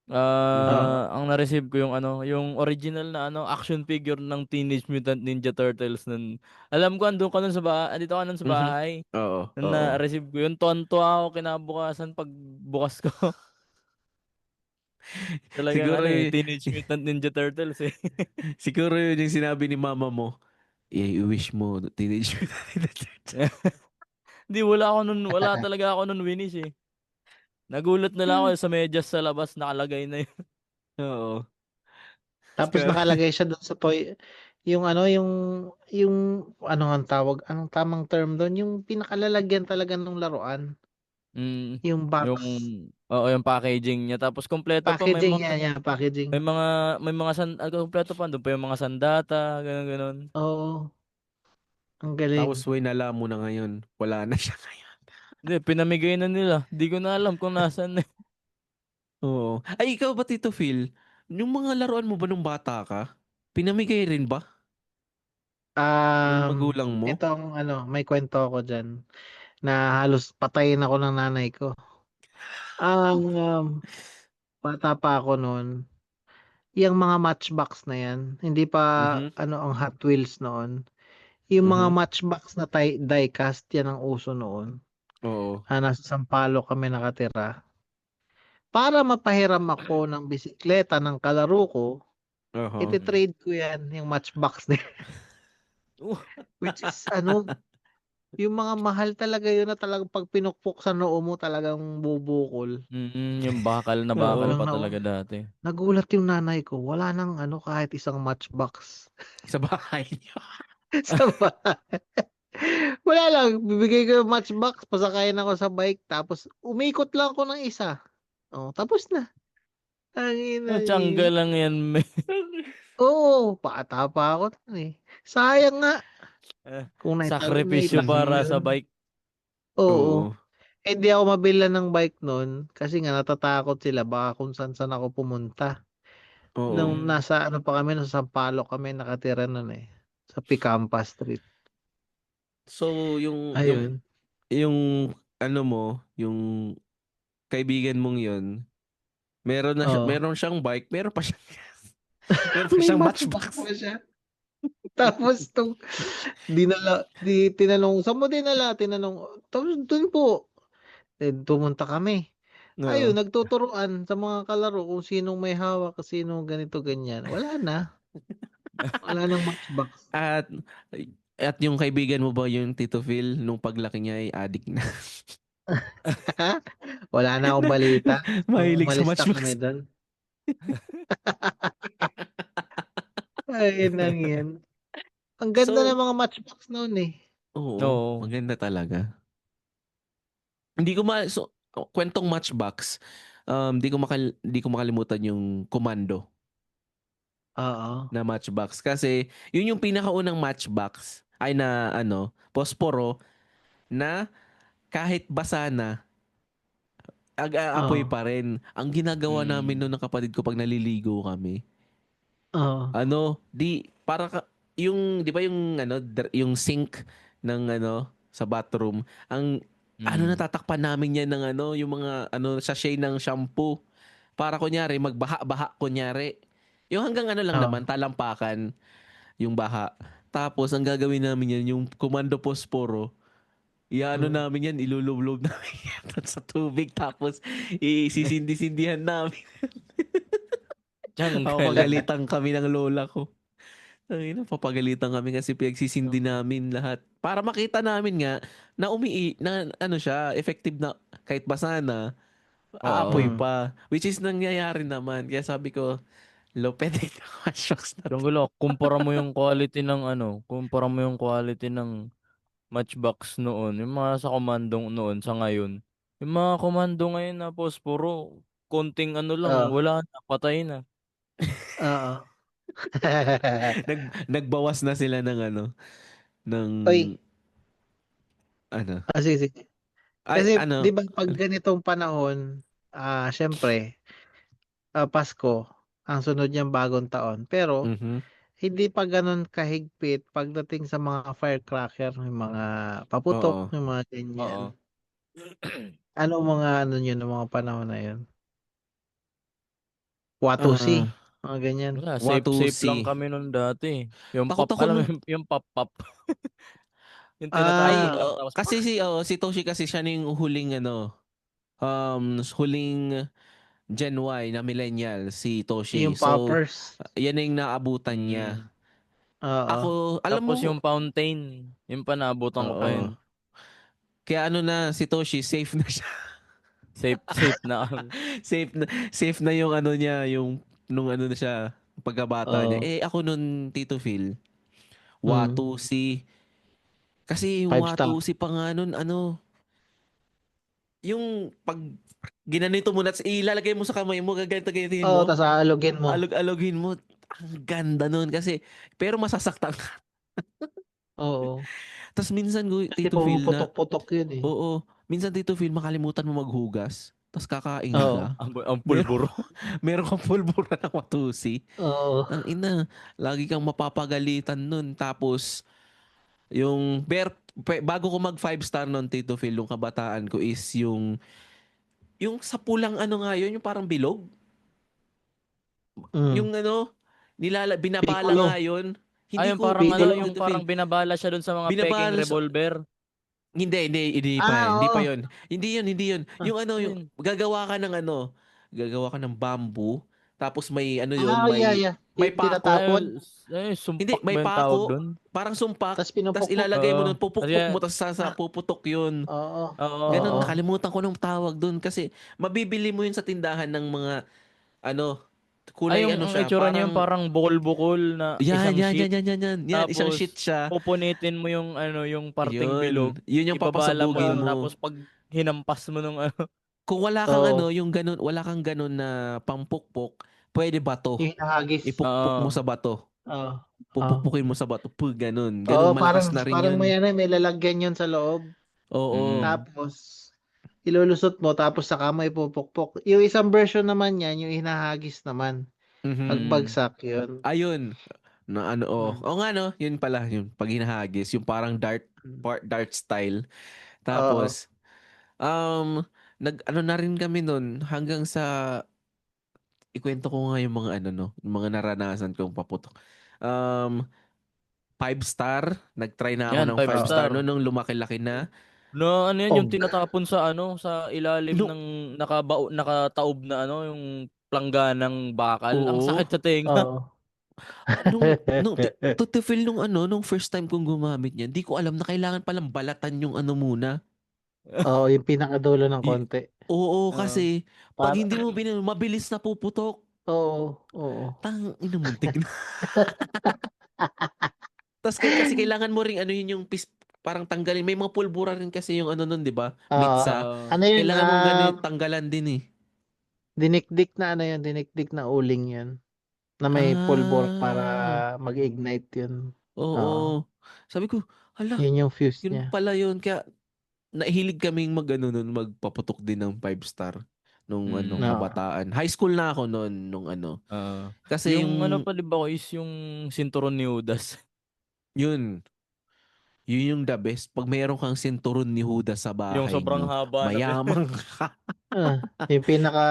Mhm. Oo. Ang na-receive ko yung ano, yung original na ano, action figure ng Teenage Mutant Ninja Turtles nun. Alam ko andun ka nun sa bahay, andito ka nun sa Mhm. bahay. Oo, Nung oo. na-receive ko yun, tuwan-tuwa ako kinabukasan pag bukas ko. Talagang Siguro ano eh, y Teenage Mutant Ninja Turtles eh. siguro yun yung sinabi ni mama mo, i-wish mo Teenage Mutant Ninja Turtles. Hindi, wala talaga ako nun winish eh. Nagulat na lang ako sa medyas sa labas nakalagay na yun. Oo. Tapos Ska nakalagay siya doon sa toy, yung ano, yung ano ang tawag, anong tamang term doon, yung pinakalalagyan talaga ng laruan, Mm, yung yung box, oo, yung packaging niya tapos kompleto pa packaging niya, packaging. kompleto pa doon pa yung mga sandata, ganun ganun. Oo, ang galing. tapos winala mo na ngayon, wala na siya ngayon. Hindi, pinamigay na nila. Di ko na alam kung nasaan na. Oo. Ay, ikaw ba, Tito Phil, yung mga laruan mo ba nung bata ka, pinamigay rin ba ng Um, magulang mo? Itong ano, may kwento ako diyan na halos patayin ako ng nanay ko. Ang bata pa ako noon, yung mga Matchbox na yan, hindi pa Mhm. ano ang Hot Wheels noon. Yung mga Mhm. Matchbox na die-cast yan ang uso noon. Oo. Nasa Sampaloc kami nakatira. Para mapahiram ako ng bisikleta ng kalaro ko, Oo. Mm. iti-trade ko yan, yung Matchbox na yan. Oh. Which is ano, yung mga mahal talaga yun na talagang pag pinukpok sa noo mo talagang bubukol. Yung bakal na bakal Oo. pa Walang talaga na dati. nagulat yung nanay ko, wala nang ano kahit isang Matchbox Sa bahay niyo. sa bahay. Wala lang, bibigay ko yung Matchbox, pasakayin ako sa bike, tapos umikot lang ako ng isa. Oh, tapos na. Ang ina Tiyangga niya. lang yan. Oo, bata pa ako nun eh. Sayang nga Eh, kung sakripisyo naitapon ko Mhm. para sa yun. bike. Oo. Oo. Eh, di ako mabilan ng bike nun kasi nga natatakot sila baka kung saan ako pumunta. Oo. Nung Mm. nasa ano pa kami, nasa Sampaloc kami nakatira nun eh. Sa Picampa Street. So, Ayun. yung ano mo, yung kaibigan mong yun, Oo. meron siyang bike, meron pa siyang meron pa May siyang Matchbox matchbox. pa siya. Tapos tinanong, saan mo dinala? Tinanong, tapos dun po. Eh, pumunta kami. Oo. Ayun, nagtuturuan sa mga kalaro kung sinong may hawak, sinong ganito, ganyan. Wala na. Wala nang Matchbox. At at yung kaibigan mo ba yung Tito Phil nung paglaki niya ay addict na? Wala na akong Na balita. Nung mahilig sa umalis na kami matchbox. doon. Ay, nang yan. Ang ganda ng So, mga Matchbox noon eh. oo, Oo. maganda talaga. Hindi ko kwentong matchbox. Hindi ko makalimutan yung Commando Oo. na matchbox kasi yun yung pinakaunang matchbox ay na ano, posporo na kahit basa na apoy Oo. pa rin. Ang ginagawa namin noon Mm. ng kapatid ko pag naliligo kami, Oo. ano, yung 'di ba yung ano, yung sink ng ano sa bathroom, ang ano Mm. natatakpan namin yan ng ano, yung mga ano sachet ng shampoo para kunyari magbaha-baha kunyari. Yung hanggang ano lang naman Oo. talampakan yung baha. Tapos ang gagawin namin yan yung Commando Posporo. Iano Mm. namin yan, ilulublob namin yan sa tubig tapos isisindi-sindihan namin. Tiyangga lang. Papagalitan kami ng lola ko. Papagalitan kami kasi pinagsisindi namin lahat. Para makita namin nga na na ano siya, effective na kahit basa na, aapoy Oo. Mm. pa. Which is nangyayari naman. Kaya sabi ko, Lopet, ito shocks na to. Tiyangga lang. Kumpara mo yung quality ng Matchbox noon, yung mga sa komandong noon sa ngayon. Yung mga komando ngayon na posporo, konting ano lang, Oo. wala na, patay na. Oo. Nagbawas na sila ng ano, ng Oy, ano. sige, sige. Ay, Kasi, di ano. ba, pag ganitong panahon, syempre, Pasko, Ang sunod niyang bagong taon. Pero Mhm. hindi pa gano'n kahigpit pagdating sa mga firecracker, yung mga paputok, Oo. yung mga Oo. ganyan. Anong mga ano niyo nung mga panahon na yun? Watusi, Ah, mga ganyan. Wala, safe lang Watusi. kami nun dati. Yung Takot pop, ako alam mo nun. yung pop-pop. Yung tinatapon Ay, lang Ah, oh, tapos kasi si Toshi kasi siya na yung huling ano, huling Gen Y na millennial, si Toshi. yung So, poppers. yan na yung naabutan niya. mm, Oo. Ako, alam mo, tapos yung fountain, yung pa naabutan ko pa oo. yun. Kaya ano na, si Toshi, safe na siya. Safe na kami. safe na, safe na yung ano niya, yung nung ano na siya, pagkabata niya. Oo. Eh, ako nun, Tito Phil, Mm. Watusi. Kasi yung 5 star. Watusi pa nga nun, ano, yung pag ginanito mo na, ilalagay mo sa kamay mo, gaganto-gantiin Oo, mo, tas aalugin mo. alog-alogin mo. Ang ganda nun kasi, pero masasaktan ka. Oo. Tapos minsan, Kasi Tito Phil, na, pumuputok-putok yun eh. oo, minsan Tito Phil, makalimutan mo maghugas. Tapos kakain Oo. ka. Ang Meron, pulburo. meron kang pulbura ng Watusi. Oo. Ang ina, lagi kang mapapagalitan nun. Tapos, yung, bago ko mag 5 star nun, Tito Phil, yung kabataan ko is yung sa pulang ano nga yun, yung parang bilog. Mm. Yung ano, binabala Piccolo. nga yun. Hindi Yung ko, parang hindi, Piccolo. yung Tito Phil, parang binabala siya dun sa mga peking binabala sa, revolver. hindi pa Oo. yun. Hindi yun. Ah, Yung ano, Ano yung, yun? gagawa ka ng bamboo, tapos may ano yun, yeah, yeah. may pako. Tinatapon. Hindi, Sumpak may ba yung tawag pako, dun? parang sumpak, Tas tapos pinupukpok. ilalagay mo nun, Oo. pupukpok mo, Kasi, tapos Ah, puputok yun. oo. Ganun, Oo. oo. nakalimutan ko nung tawag dun kasi mabibili mo yun sa tindahan ng mga, ano, Ay, kulay ano ang siya, itsura niya yung parang, parang bukol-bukol na yan, isang yan, yan, sheet. yan, yan, yan, yan, isang sheet Tapos, siya. pupunitin mo yung ano, yung parting Yun, bilog. yun yung Ibabala mo papasabugin dun. Ah, mo. Tapos, pag hinampas mo nung ano. Kung wala kang ano, oo. yung ganun, wala kang ganun na pampukpok, pwede bato. Yung hinahagis. Ipukpok mo Oo. sa bato. Oo. Oo. Pupukpukin mo sa bato. Ganun. Oo, Ganun, malakas na rin parang yun. may ano, may lalagyan yun sa loob. Oo. Mm. Tapos, ilulusot mo, tapos saka mo ipupukpok. Yung isang version naman yan, yung hinahagis naman. Mhm. Mm. Pagbagsak yun. Ayun. Na ano, oh. Mm. O nga no, yun pala, yung pag hinahagis, yung parang dart style. Oo. Tapos, ano na rin kami nun, hanggang sa, ikwento ko nga yung mga ano no, yung mga naranasan kong paputok. Um, 5 star, nagtry na ako Yan, ng five five Oo. star star. no, nung lumaki-laki na. No, ano yan, yung Og. tinatapon sa ano, sa ilalim No, ng nakataob na ano, yung plangganang bakal. Ang oo. sakit sa tenga. Oo. To feel nung first time kong gumamit niyan, di ko alam na kailangan palang balatan yung ano muna. Oo, yung pinakadulo ng Y- konti. Oo, Oo. kasi pag Para, hindi mo mabilis na puputok. oo, oo. Ina muntik na. Tapos kasi kailangan mo ring ano yun yung parang tanggalin. May mga pulbura rin kasi yung ano nun, di ba? Ah, Mitsa. Oo. ano yun, Kailangan mong ganun tanggalan din eh. dinikdik na ano yun, dinikdik na uling yun. Na may pulbor para Ah, mag-ignite yun. Oo. oo. Sabi ko, hala, Yun yung fuse yun niya. pala yun. Kaya nahilig kaming nun, magpaputok din ng 5 star nung ano, Mm. Oo. kabataan. High school na ako noon nung ano. Oo. Kasi Yung ano yung, pa, di ba, is yung sinturon ni Judas. yun, yun yung the best. Pag mayroon kang sinturon ni Judas sa Yung bahay sobrang nyo, haba na mayamang ka. Yung pinaka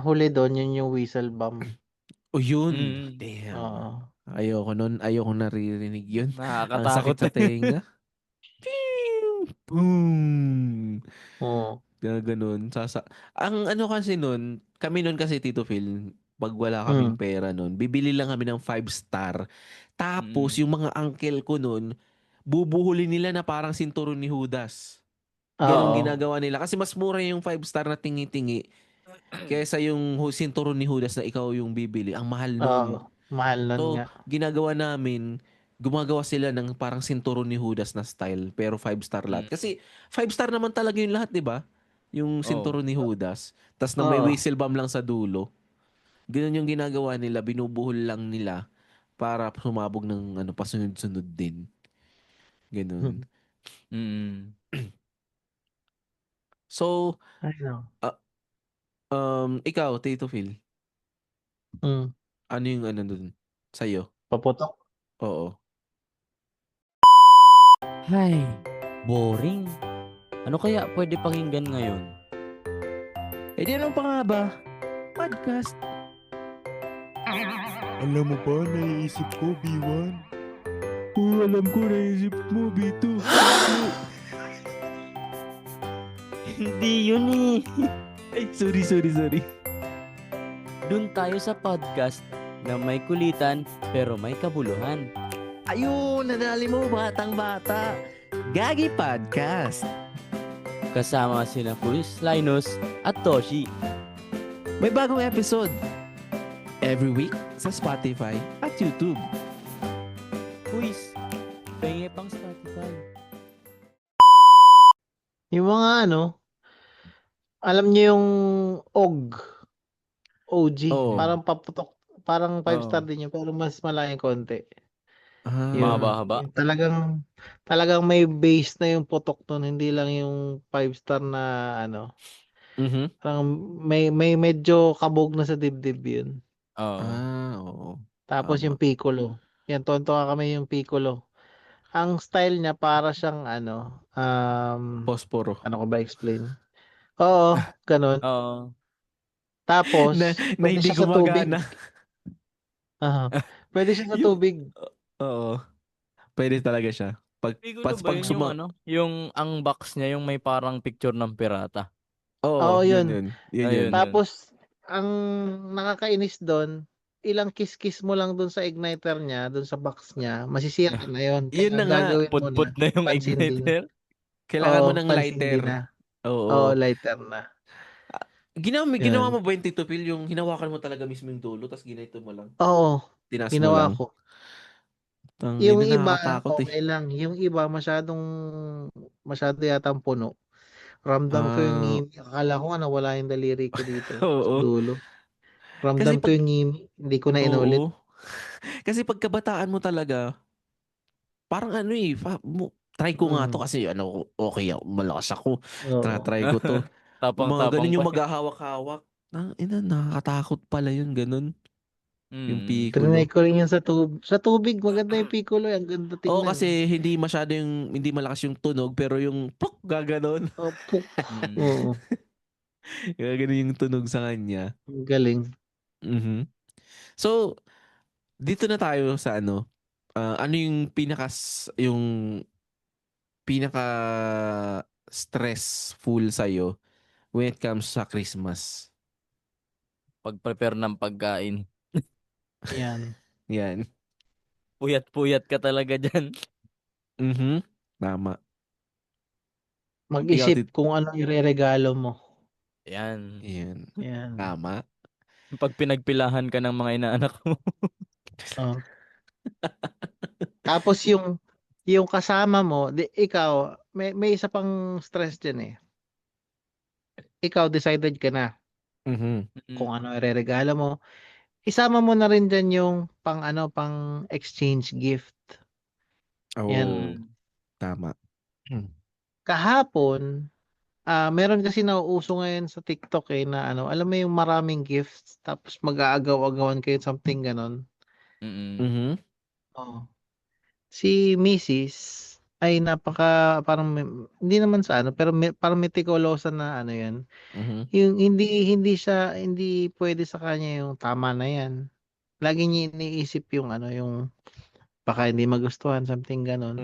huli doon, yun yung whistle bomb. O yun, Mm. damn. Oo. Ayoko nun, ayoko naririnig yun. Ang sakit Nakakatakot sa eh. tenga. Pew! Boom! Oo. Ganun. Ang ano kasi nun, kami nun kasi Tito Phil, pag wala kaming Mm. pera nun, bibili lang kami ng 5 star. Tapos Mm. yung mga uncle ko nun, bubuhuli nila na parang sinturon ni Judas. Ganon Oo. ginagawa nila. Kasi mas mura yung 5 star na tingi-tingi kaysa yung sinturon ni Judas na ikaw yung bibili. Ang mahal Oo. nun. Mahal nun So, nga. ginagawa namin, gumagawa sila ng parang sinturon ni Judas na style, pero 5 star lahat. Mm. Kasi 5 star naman talaga yung lahat, di ba? Yung Oh. sinturon ni Judas. Tapos na may Oo. whistle bomb lang sa dulo. Ganun yung ginagawa nila, binubuhol lang nila para sumabog ng ano, pasunod-sunod din. Ganun. Mm. So, I know. ikaw, Tito Phil. Mm. Ano yung ano dun? Sa'yo? Paputok. Oo. Ay, boring. Ano kaya pwede pakinggan ngayon? Eh di ano pa nga ba? Podcast. Alam mo ba, naiisip ko, B1? Oo, alam ko, naiisip mo, B2. Hindi yun eh. Ay, sorry. Doon tayo sa podcast na may kulitan pero may kabuluhan. Ayun, nadali mo, batang-bata. Gagi Podcast. Kasama sina Chris, Linus at Toshi. May bagong episode. Every week sa Spotify at YouTube. Quiz, pengi pang Spotify. Yung mga alam niyo yung OG, Oo. parang paputok, parang 5 star Oo. din yun, pero mas malaking konti. Ah, Yun. Mahaba-haba. Yung talagang may base na yung putok nun, hindi lang yung 5 star na mhm. parang may medyo kabog na sa dibdib yun. Oo. Oo. Tapos Tama. yung Piccolo. Yan, tonto kami yung Piccolo. Ang style niya para siyang Posporo. ano ko ba explain? Oo, ganun. Oo. Tapos, na pwede hindi siya sa tubig. gumagana. Aha. Pwede siya sa Yung- tubig. Oo. Pwede talaga siya. Piccolo ba yun yung yung ang box niya yung may parang picture ng pirata? Oo, Oo, yun. yun. Ayun. Tapos, ang nakakainis doon, ilang kiss-kiss mo lang doon sa igniter niya, doon sa box niya, masisira na yun. Yun na Kaya nga, gagawin mo Put-put na yung pansindi na. igniter. Kailangan mo Oo, ng pansindi lighter. na. Oo. Oo, lighter na. Ginawa Yan. mo ba yung Tito Phil, yung hinawakan mo talaga mismo yung dulo, tapos ginito mo lang? Oo, Tinas mo ginawa lang? ko. Tangina, Yung iba, nakakatakot eh. okay lang. Yung iba, masyado yatang puno. Ramdam ko yung ngimi. Akala ko nga nawala yung daliri ko dito sa Oo. dulo. Ramdam Kasi ko yung ngimi. Hindi ko na inulit. Oo. Kasi pagkabataan mo talaga, parang try ko nga to kasi okay ako, malakas ako. Oo. Try ko to. Mga Tapang-tapang ganun yung pa. maghahawak-hawak. Nakakatakot pala yun, ganun. Yung Piccolo. Trinay ko rin yan sa tubig. Sa tubig, maganda yung Piccolo. Ang ganda Oo, tingnan. kasi hindi malakas yung tunog, pero yung plok, gaganon. Oh, puk. Mm. Oo. Gaganon yung tunog sa kanya. Ang galing. Mhm. So, dito na tayo sa ano yung pinaka stressful sa'yo when it comes sa Christmas? Pag-prepare ng pagkain. Yan. Yan. Puyat-puyat ka talaga dyan. Mhm. Tama. Mag-isip kung ano ireregalo mo. Yan. Yan. Yan. Tama. Pag pinagpilahan ka ng mga inaanak mo. Oh. Tapos yung kasama mo, ikaw, may isa pang stress dyan eh. Ikaw, decided ka na Mhm. kung ano ireregalo mo. Isama mo na rin dyan yung pang exchange gift. Oo. Yan. Tama. Kahapon, meron kasi nauuso ngayon sa TikTok na alam mo yung maraming gifts, tapos mag-aagaw-agawan kayo something ganon. Mhm. Oh. Si Mrs. ay hindi naman sa pero parang meticulosa na yan. Mhm. Yung hindi pwede sa kanya yung tama na yan. Lagi niya iniisip yung yung baka hindi magustuhan, something ganon.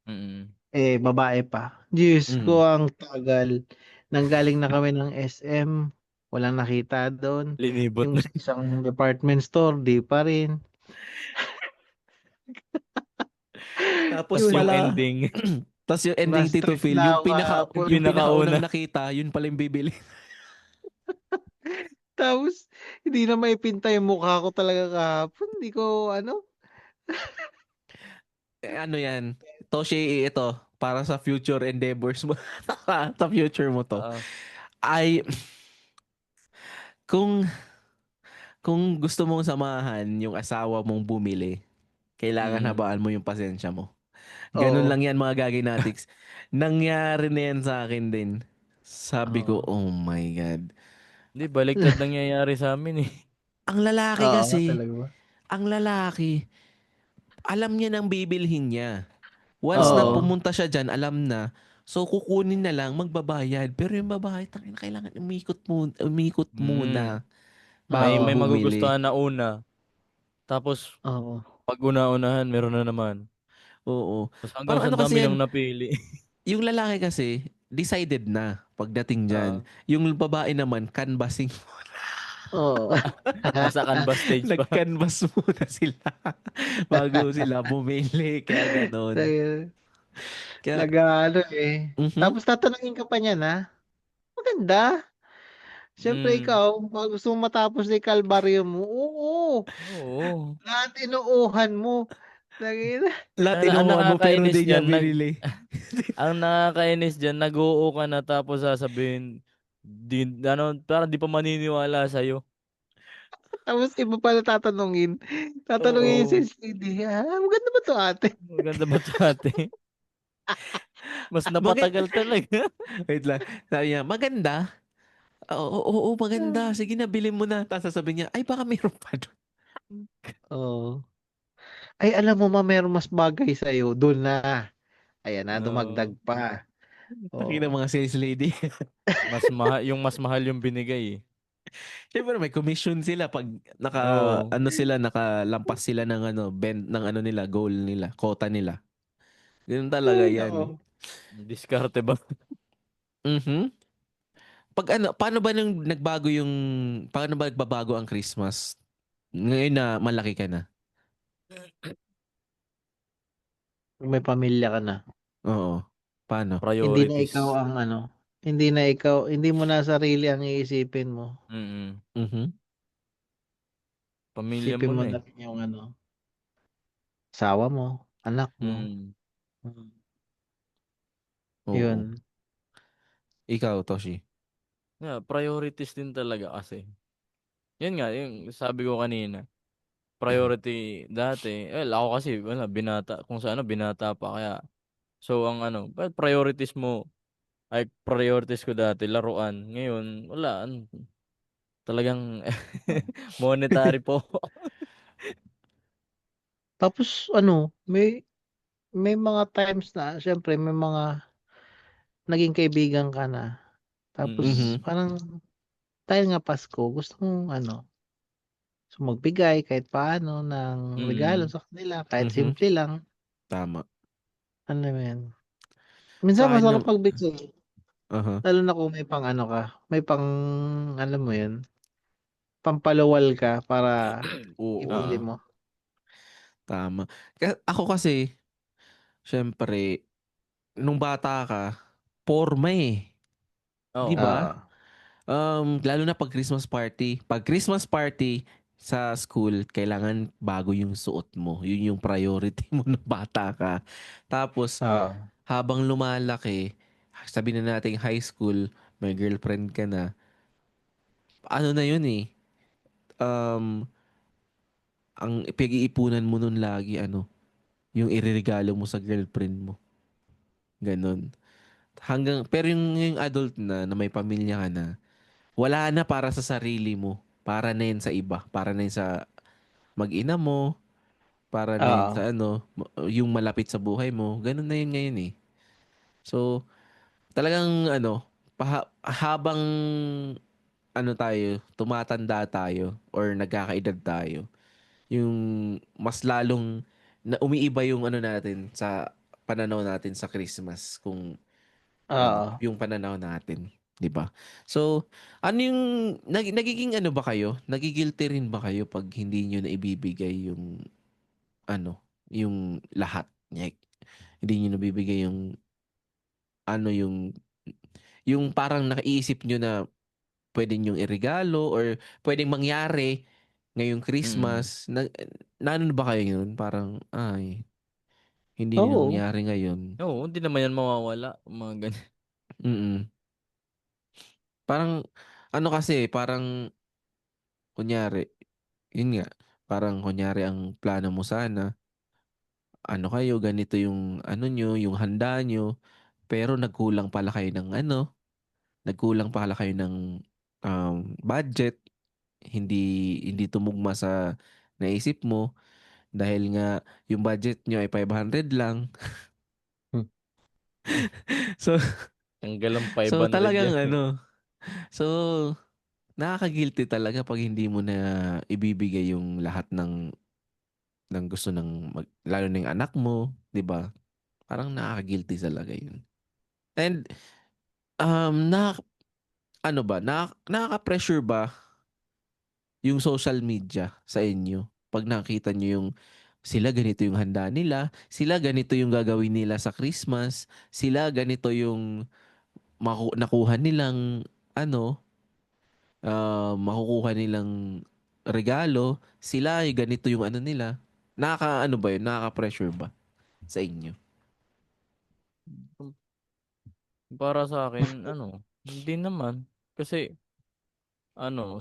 Mhm. Babae pa. Diyos Mhm. ko, ang tagal. Nanggaling na kami ng SM, walang nakita doon. Linibot Yung na. sa isang department store, di pa rin. Tapos Yung pala, ending. tapos yung ending, Tito Na-stress Phil, na yung ako kahapon. yung pinakaunang Pinakauna. nakita, yun pala yung bibili. Tapos, hindi na maipinta yung mukha ko talaga kahapon. Hindi ko, Ano yan? Toshi, ito, para sa future endeavors mo. Sa future mo to. Oo. Ay, kung gusto mong samahan yung asawa mong bumili, kailangan habaan mo yung pasensya mo. Ganun Oo. lang yan, mga gaginatics. Nangyari na yan sa akin din. Sabi ko, oh my God. Hindi, baliktad nangyayari sa amin eh. Ang lalaki Oo, kasi, talaga ba? ang lalaki, alam niya nang bibilhin niya. Once na Oo. pumunta siya dyan, alam na. So, kukunin na lang, magbabayad. Pero yung babae, tangina, kailangan umikot Mm. muna May bago Oo. may bumili. magugustuhan na una. Tapos Oo. pag una-unahan meron na naman. Oo. Tapos hanggang Parang sa ano kasi dami yan, ng napili. yung lalaki kasi, decided na pagdating dyan. Oo. Yung babae naman, canvassing. Oo. Nasa canvas stage pa. Nag-canvas muna sila bago sila bumili. Kaya ganon. Tayo, Kaya, nag-aano eh. mhm. Tapos tatanungin ka pa niya na, maganda. Siyempre Mm. ikaw, pag gusto mo matapos na yung kalbaryo mo, oo. Oo. Lahat inuuhan mo. Tangina. Lahat Ang inukuha mo pero nakakainis hindi niya diyan binili. ang nakakainis diyan nag-oo ka na tapos sasabihin parang di pa maniniwala sa Tapos iba pala tatanungin. Tatanungin yung Oo. CD. Maganda ba to ate? Maganda ba 'to ate? Mas Bakit? napatagal talaga. Wait lang. Sabi niya, maganda. Oo, oo, oo, maganda. Sige na, bilhin mo na. Tapos sasabihin niya, ay baka mayroon pa doon. Oo. Ay, alam mo ma, meron mas bagay sa'yo. Doon na. Ayan na, dumagdag Oo. pa. Taki ng Oo. mga sales lady. Mas mahal yung binigay, eh. Siyempre may commission sila pag Oo. nakalampas sila ng bend ng nila, goal nila, quota nila. Ganun talaga Ay, 'yan. nako. Diskarte ba? Mhm. Paano ba nagbabago ang Christmas? Ngayon na malaki ka na. Kung may pamilya ka na. Oo. Paano? Hindi na ikaw Priorities. ang ano. Hindi mo na sarili ang iisipin mo. Mm. Mhm. Pamilya Isipin mo mo na, na eh. rin yung asawa mo, anak mo. Mm. Mm. Oo. Yun. Ikaw, Toshi. Yeah, priorities din talaga kasi. Yun nga, yung sabi ko kanina. Priority dati, ako kasi wala binata kung sa binata pa kaya so ang priorities mo ay priorities ko dati laruan. Ngayon wala talagang monetary po. Tapos may mga times na siyempre may mga naging kaibigan ka na. Mm. Tapos Mhm. parang dahil nga Pasko, gusto mong magbigay kahit paano ng regalo Mm. sa kanila, kahit Mhm. simple lang. Tama. Ano mo yan? Sa Minsan akin masarap yung magbigay. aha. Lalo na kung may pang ka, may pang, alam mo yun, pampalawal ka para ibili Oo. mo. Tama. Ako kasi, syempre, nung bata ka, porma eh. 'Di Oo. ba? Oo. Lalo na pag Christmas party. Pag Christmas party sa school, kailangan bago yung suot mo. Yun yung priority mo nung bata ka. Tapos, Oo. habang lumalaki, sabi na natin high school, may girlfriend ka na. Ano na yun eh. Um, ang pag-iipunan mo nun lagi, yung ireregalo mo sa girlfriend mo. Ganon. Pero yung adult na may pamilya ka na, wala na para sa sarili mo. Para na yun sa iba. Para na yun sa mag-ina mo. Para na yun Oo. sa yung malapit sa buhay mo. Ganun na yun ngayon eh. So, talagang habang tumatanda tayo or nagkakaedad tayo, yung mas lalong na umiiba yung natin sa pananaw natin sa Christmas kung Oo. yung pananaw natin, 'di ba? So, ano yung nagiging ba kayo? Nagigilty rin ba kayo pag hindi niyo na ibibigay yung lahat? Like, hindi niyo nabibigay yung parang nakaisip niyo na pwede niyong iregalo or pwedeng mangyari ngayong Mm. Christmas. Na ba kayo yun? Parang, ay, hindi na Oo. nangyari ngayon. Oo, hindi naman yan mawawala, mga ganyan. Mm. Parang, kasi, parang, kunyari, yun nga, parang kunyari ang plano mo sana, kayo, ganito yung nyo, yung handa nyo, pero nagkulang pala kayo ng budget, hindi tumugma sa naisip mo dahil nga yung budget nyo ay 500 lang. Hmm. So, Tanggalang so 500 talagang yan. so nakaka-guilty talaga pag hindi mo na ibibigay yung lahat ng gusto lalo na yung anak mo, 'di ba? Parang nakaka-guilty talaga yun. And na ano ba, nakaka-pressure ba yung social media sa inyo? Pag nakita nyo yung sila ganito yung handa nila, sila ganito yung gagawin nila sa Christmas, sila ganito yung nakuha nilang ano, makukuha nilang regalo, sila yung ganito yung ano nila. Nakaka-ano ba yun? Nakaka-pressure ba sa inyo? Para sa akin, hindi naman. Kasi,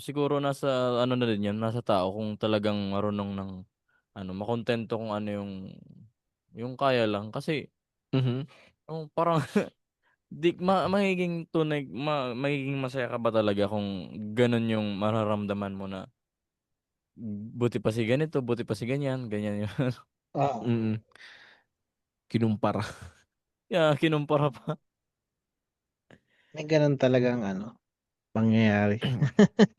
siguro nasa, na din yan, nasa tao kung talagang marunong ng, makontento kung ano yung kaya lang. Kasi, Mhm. parang, magiging masaya ka ba talaga kung ganun yung mararamdaman mo na, buti pa si ganito, buti pa si ganyan, ganyan yun. Oo. Mm. Kinumpara. Yeah, kinumpara pa. May ganun talagang pangyayari.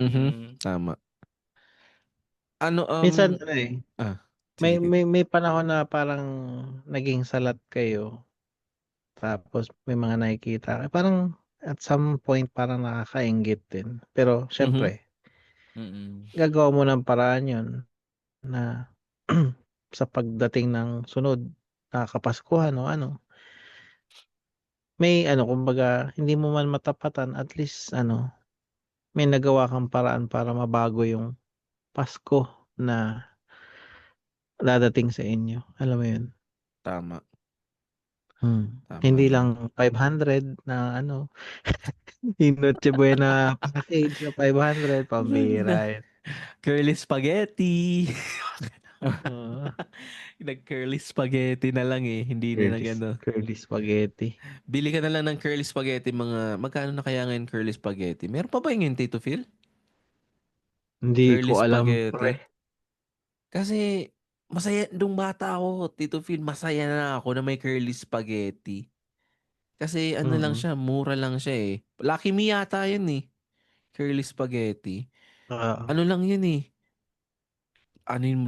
Mhm. Mm. Tama. Ano Minsan sige, sige. may panahon na parang naging salat kayo, tapos may mga nakikita ka parang at some point parang nakakainggit din. Pero Mhm. siyempre Mm. gagawa mo ng paraan 'yun na sa pagdating ng sunod na Kapaskuhan o may kumbaga hindi mo man matapatan at least may nagawa kang paraan para mabago yung Pasko na dadating sa inyo, alam mo 'yun? Tama. Tama Hindi yan. lang 500 na yung Noche Buena package na 500 Na, pambihira yun. curly spaghetti. Oo, Nag-curly spaghetti na lang eh. Hindi na nag-ano. curly spaghetti. Bili ka na lang ng curly spaghetti magkano na kaya ngayon curly spaghetti? Meron pa ba yun Tito Phil? Hindi ko Curly alam pre. spaghetti. Kasi nung bata ako, Tito Phil, masaya na ako na may curly spaghetti. Kasi ano lang Mm. siya, mura lang siya eh. Lucky Me yata yun eh. Curly spaghetti. Oo. Ano lang yun eh.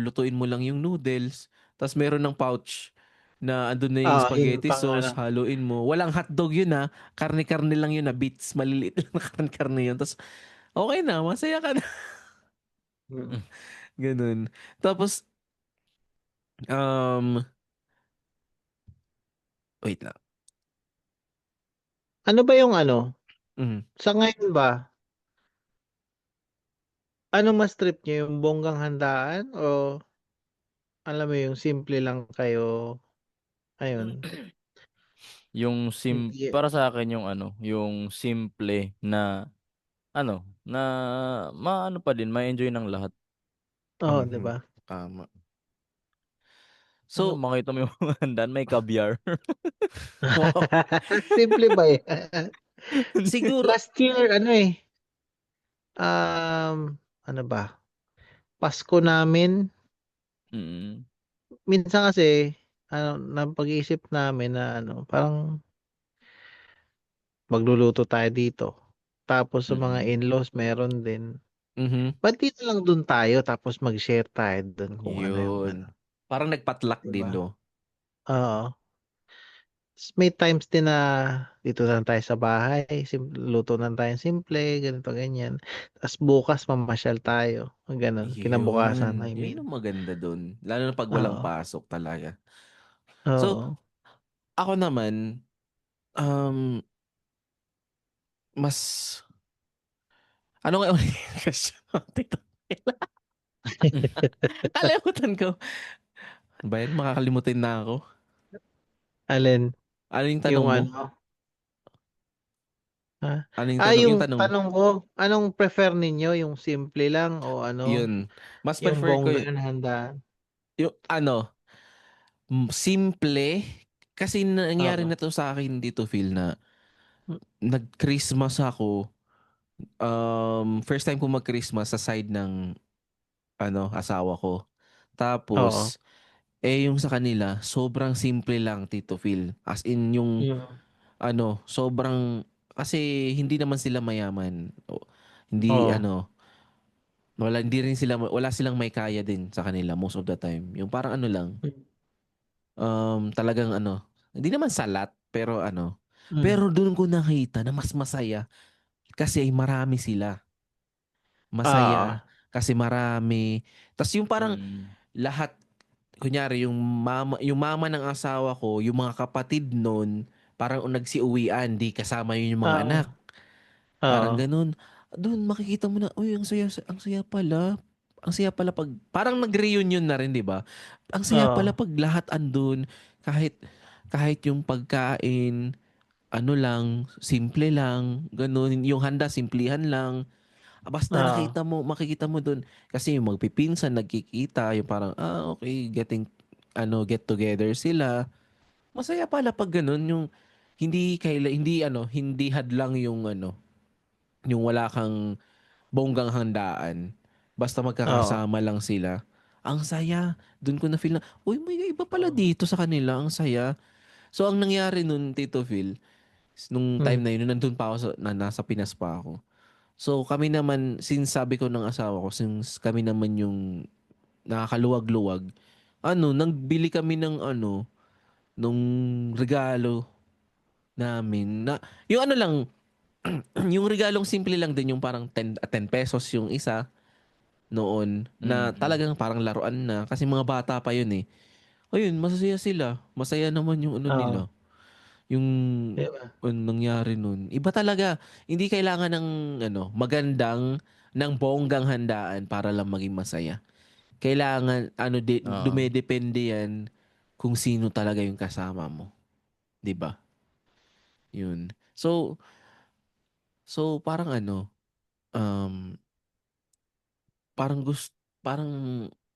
Lutuin mo lang yung noodles. Tapos meron ng pouch na andun na yung Yun spaghetti pang sauce, haluin mo. Walang hotdog yun ha. Karne-karne lang yun na bits. Maliliit lang na karne-karne yun. Tapos okay na, masaya ka na. mm. Ganun. Tapos, um, wait lang. Ano ba yung Mm. sa ngayon ba, ano mas trip niyo yung bonggang handaan o alam mo yung simple lang kayo, ayun, hindi Para sa akin yung yung simple na na maano pa din, ma-enjoy ng lahat. oo, 'di Mhm. ba? Tama. Ano, So, makita mo yung mga handaan, may caviar. wow. Simple ba yan? Siguro, Last year ano ba, Pasko namin. Mm. Minsan kasi napag-iisip namin na parang magluluto tayo dito. Tapos sa mga Mm. in-laws meron din. mhm, Ba't dito lang dun tayo tapos mag-share tayo dun kung ano yung yun. Parang nagpatluck 'di din, ba? no? Oo. May times din na dito lang tayo sa bahay, luto lang tayong simple, ganito ganyan. Tapos bukas mamasyal tayo, gano'n. Kinabukasan, Yun. I Yun mean. ang maganda dun. Lalo na pag walang Oo. pasok talaga. So, Oo. ako naman, um, mas, ano nga ulit yung question mo, Tito? Kalimutan ko. Ano ba yan? Makakalimutin na ako. Alin? Ano yung tanong Yung mo? ha? Ano yung tanong? Yung Yung tanong, tanong ko, anong prefer ninyo, yung simple lang o yun. Mas yung prefer ko bongga na handaan? yung simple. Kasi nangyari Oo. na to sa akin dito, Phil, na nag-Christmas ako. First time ko mag-Christmas sa side ng asawa ko. Oo. Tapos, yung sa kanila, sobrang simple lang, Tito Phil. As in, yung, Mm. sobrang, kasi hindi naman sila mayaman. Hindi, Oo. wala silang may kaya din sa kanila most of the time. Yung parang lang, Mm. talagang hindi naman salat, pero Mm. pero doon ko nakita na mas masaya kasi marami sila. Oo. Masaya kasi marami. Tapos yung parang Mm. lahat, kunyari yung mama ng asawa ko, yung mga kapatid nun, parang nagsiuwian, di kasama yun yung mga Oo. anak. Parang Oo. ganun. Doon makikita mo na, uy, ang saya pala. Ang saya pala pag, parang nag-reunion na rin, di ba? Ang saya pala Oo. pag lahat andun, kahit, kahit yung pagkain, lang, simple lang, ganun. Yung handa, simplihan lang. Basta Oo. makikita mo dun. Kasi yung magpipinsan, nagkikita, yung parang, okay, get together sila. Masaya pala pag ganun, yung hindi hadlang yung yung wala kang bonggang handaan. Basta Oo. magkakasama lang sila. Ang saya. Doon ko na feel na, uy, may iba pala Oo. dito sa kanila. Ang saya. So, ang nangyari nun, Tito Phil, nung time Mm. na yun, nung nandun pa ako, nasa Pinas pa ako. So, kami naman, since sabi ko ng asawa ko, since kami naman yung nakakaluwag-luwag, nagbili kami ng nung regalo namin. Yung lang, yung regalong simple lang din, yung parang 10 pesos yung isa noon, na Mm. talagang parang laruan na. Kasi mga bata pa yun eh. Ayun, masasaya sila. Masaya naman yung Oo. nila. Yung Di ba? nangyari nun. Iba talaga. Hindi kailangan ng ng bonggang handaan para lang maging masaya. Kailangan, Oo. dumedepende yan kung sino talaga yung kasama mo. 'Di ba? Yun. So parang um, parang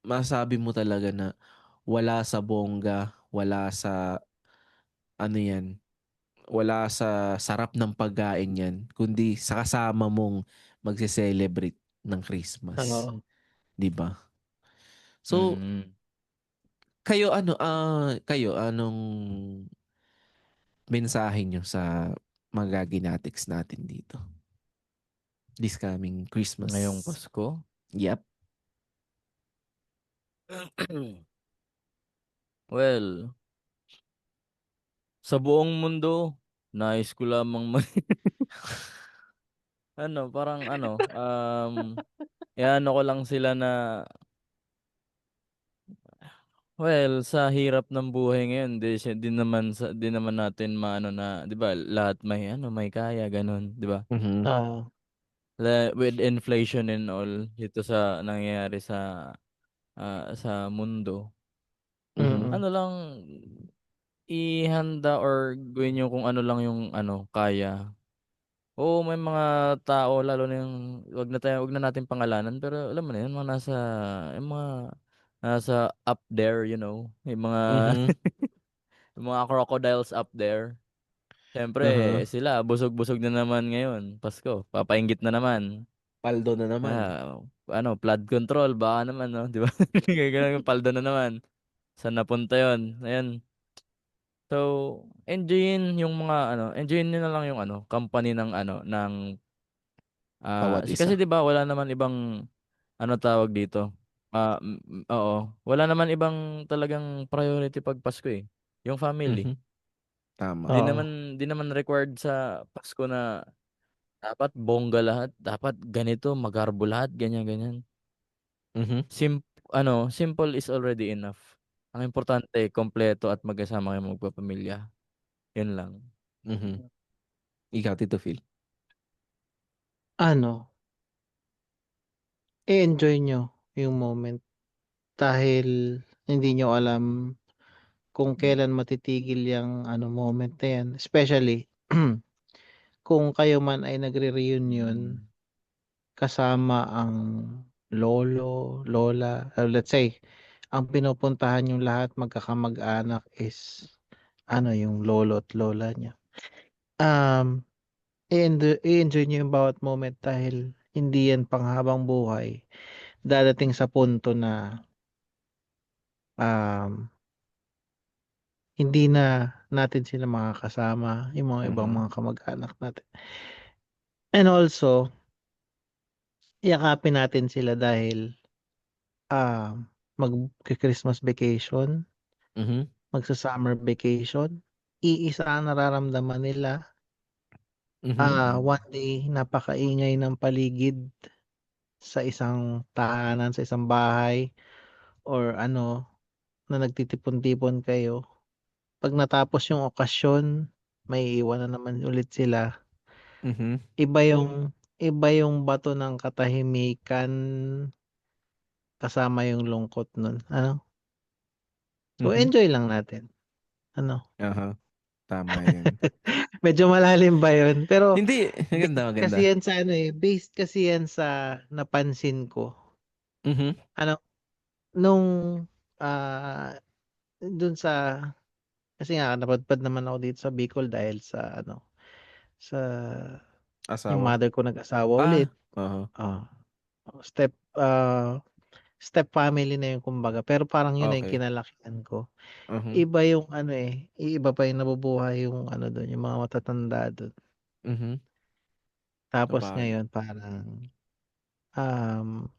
masabi mo talaga na wala sa bongga, wala sa yan, wala sa sarap ng pagkain yan, kundi sa kasama mong magse-celebrate ng Christmas. Oo. 'Di ba? So, Mm. kayo, anong mensahe nyo sa mga ginatics natin dito this coming Ngayong Christmas? Pasko. Yep. Well, sa buong mundo, nais ko lamang parang ko lang sila na, well, sa hirap ng buhay ngayon, di naman natin maano na, 'di ba, lahat may kaya gano'n, 'di ba? Mhm. Oo. With inflation and all, dito sa nangyayari sa mundo. Mhm. Mm. Ano lang, ihanda or gawin niyo kung ano lang yung kaya. Oo, may mga tao lalo na yung, 'wag na nating pangalanan, pero alam mo na yun, yung mga nasa up there, yung mga Mhm. yung mga crocodiles up there. Siyempre Uh-huh. sila busog-busog na naman ngayon, Pasko, papainggit na naman. Paldo na naman. Flood control baka naman 'no, 'di ba? Gaganon, paldo na naman. Saan napunta yun? Ayan. So, enjoyin niyo na lang yung company ng Bawat kasi isa. 'di ba wala naman ibang tawag dito, oo, wala naman ibang talagang priority 'pag Pasko, eh, yung family. Mhm. Tama. 'Di Oo. naman 'di naman required sa Pasko na dapat bongga lahat, dapat ganito, magarbo lahat, ganyan, ganyan. Mhm. Simple is already enough. Ang importante kumpleto at magkasama kayong magpapamilya, yun lang. Mhm. Ikaw, Tito Phil. Ano, i-enjoy niyo yung moment dahil hindi niyo alam kung kailan matitigil yang moment na yan. Especially kung kayo man ay nagre-reunion Mm. kasama ang lolo, lola, let's say ang pinupuntahan niyong lahat magkakamag-anak is yung lolo at lola niya. Um, i-enjoy nyo yung bawat moment dahil hindi yan panghabang buhay. Dadating sa punto na um, hindi na natin sila makakasama, yung mga ibang Mhm. mga kamag-anak natin. And also, yakapin natin sila dahil ah mag-Christmas vacation, Mhm. magsa-summer vacation, iisa ang nararamdaman nila. Mhm. One day napakaingay ng paligid sa isang tahanan, sa isang bahay or ano na nagtitipon-tipon kayo. Pag natapos yung okasyon, may iwan na naman ulit sila. Mhm. Iba yung bato ng katahimikan kasama yung lungkot nun. Ano? So Mhm. enjoy lang natin. Ano? Aha. Tama 'yun. Medyo malalim ba yun? Pero Hindi, maganda, based maganda. kasi yan sa ano eh, based kasi yan sa napansin ko. Mhm. Ano, nung ah dun sa kasi nga napadpad naman ako dito sa Bicol dahil sa ano, sa yung Asawa? mother ko nag-asawa ulit. Oo. Ah, step step family na yung kumbaga. Pero parang yun na yung Okey. kinalakihan ko. Mhm. Iba yung ano eh, iba pa yung nabubuhay yung ano dun, yung mga matatanda dun. Mhm. Tapos Sabagay. ngayon parang um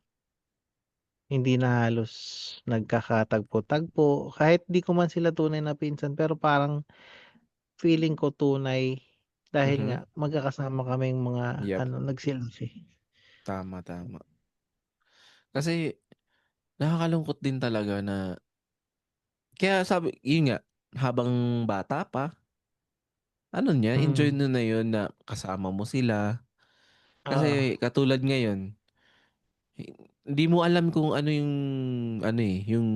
hindi na halos nagkakatagpo-tagpo. Kahit di ko man sila tunay na pinsan pero parang feeling ko tunay dahil nga Mhm. magkakasama kaming mga Yep. ano nagsilbi. Tama, tama. Kasi nakakalungkot din talaga na kaya sabi 'yun nga, habang bata pa, ano niya, enjoy Mm. mo na 'yun na kasama mo sila. Oo, Kasi katulad ngayon, hindi mo alam kung ano yung ano, yung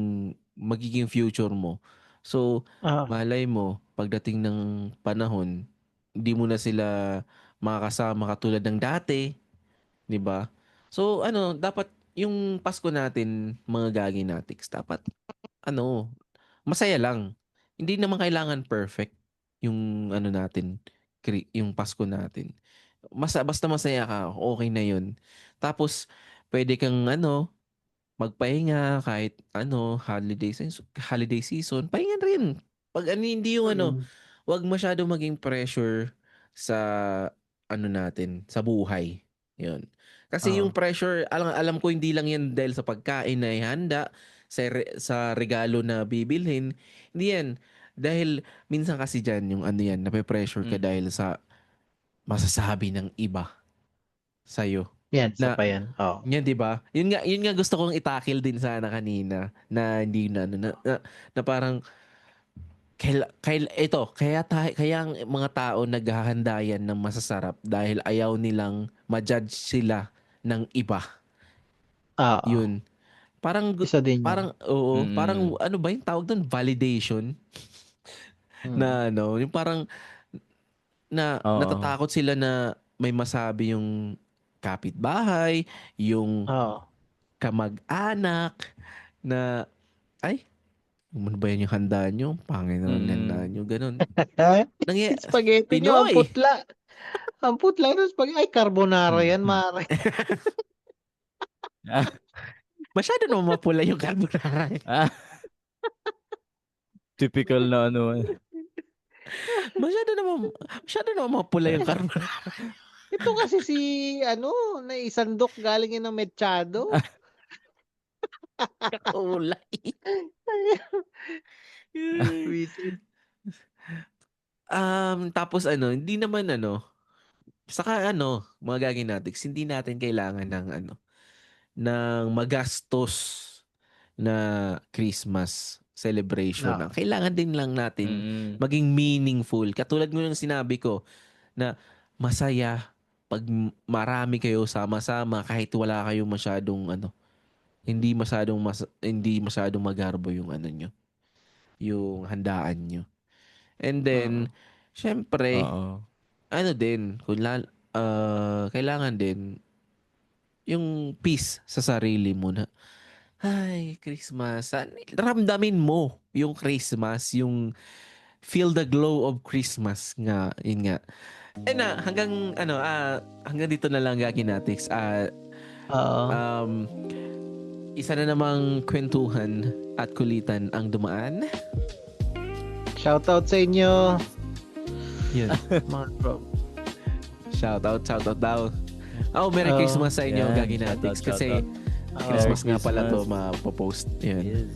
magiging future mo. So, oo, malay mo pagdating ng panahon, hindi mo na sila makakasama katulad ng dati, 'di ba? So, ano, dapat yung Pasko natin, mga gagi natics, dapat ano, masaya lang. Hindi naman kailangan perfect yung ano natin, yung Pasko natin. Basta masaya ka, okay na yun. Tapos, pwede kang ano, magpahinga kahit ano, holiday season, pahinga rin. Pag ano, hindi yung ano, mm, 'wag masyadong maging pressure sa ano natin, sa buhay. 'Yun. Kasi oo, yung pressure, alam alam ko hindi lang 'yan dahil sa pagkain na ihanda, sa regalo na bibilhin. Hindi 'yan. Dahil minsan kasi diyan yung ano 'yan, nape-pressure ka Mm. dahil sa masasabi ng iba sa'yo. yan isa Na pa yan, oo, yan, 'di ba? Yun nga gusto kong itakil din sana kanina na hindi na ano, na parang kaya ang mga tao naghahanda yan ng masasarap dahil ayaw nilang ma-judge sila ng iba. oo, Yun. Parang isa din yun. parang oo, parang Mm. ano ba yung tawag doon? Validation Mm, na ano, yung parang na Oo. natatakot sila na may masabi yung kapitbahay, yung oo. kamag-anak na ay, ano ba yan yung handa nyo? Pangit naman yung handa Mm. nyo. Ganun. Spaghetti nyo ang Pinoy! putla. Ang putla ng spaghetti. Ay, carbonara yan, Mhm. mare. Ah, Masyado naman mapula yung carbonara. ah, typical na ano. Masyado naman, masyado naman mapula yung carbonara. Ito kasi si, ano, na isandok galing yun ng mechado. Kakulay. Visit. Tapos ano, hindi naman ano, saka ano, mga gagawin natin, hindi natin kailangan ng ano, ng magastos na Christmas celebration. Ang Oo. kailangan din lang natin Mm. maging meaningful. Katulad mo ng sinabi ko na masaya pag marami kayo sama-sama kahit wala kayong masyadong ano, hindi masyadong magarbo yung ano nyo, yung handaan nyo. And then, Mm. syempre, Oo. ano din, kailangan din yung peace sa sarili mo na, ay, Christmas. Ramdamin mo yung Christmas, yung feel the glow of Christmas nga, yun nga. Hanggang dito na lang Gaginatics. Oo. Isa na namang kwentuhan at kulitan ang dumaan. Shoutout sa inyo, Yun. mga bro. Shoutout daw. Oh, Merry Oh, Christmas sa inyo, yan. Gaginatics. Shoutout, Kasi Oo. Christmas nga Merry pala to Christmas. mapopost. Yun. Yes.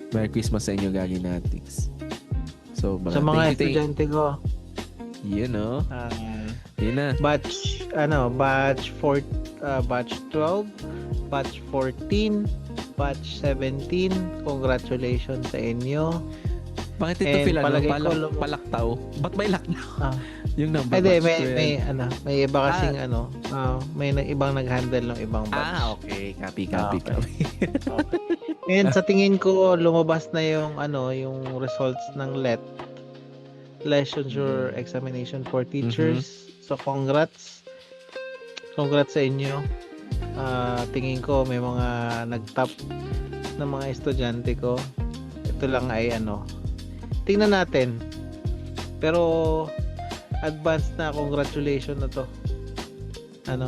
Merry Christmas sa inyo, Gaginatics. So, Sa mga thank you. estudyante ko, You know, yun na. batch 12, batch 14, batch 17, congratulations sa inyo. Bakit ito And feel palagay ko, palaktaw? Ba't may laktaw? Ah. Yung number Hindi, batch may iba kasing may ibang nag-handle ng ibang 12. batch. Okay. Copy. Okay. And sa tingin ko lumabas na yung yung results ng licensure examination for teachers. So congrats sa inyo. Tingin ko may mga nag-top na mga estudyante ko. Ito lang ay tingnan natin. Pero advance na congratulations na to.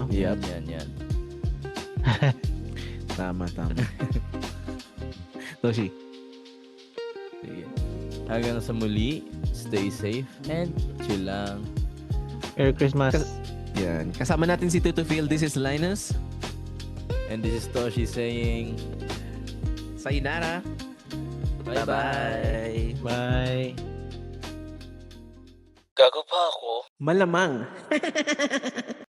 Yep. Yan. Tama. Toshi. Sige. Hanggang sa muli, stay safe and chill lang. Merry Christmas. Yan. Kasama natin si Tito Phil. This is Linus. And this is Toshi saying, Sayonara. bye-bye. Bye. Gago pa ako. Malamang.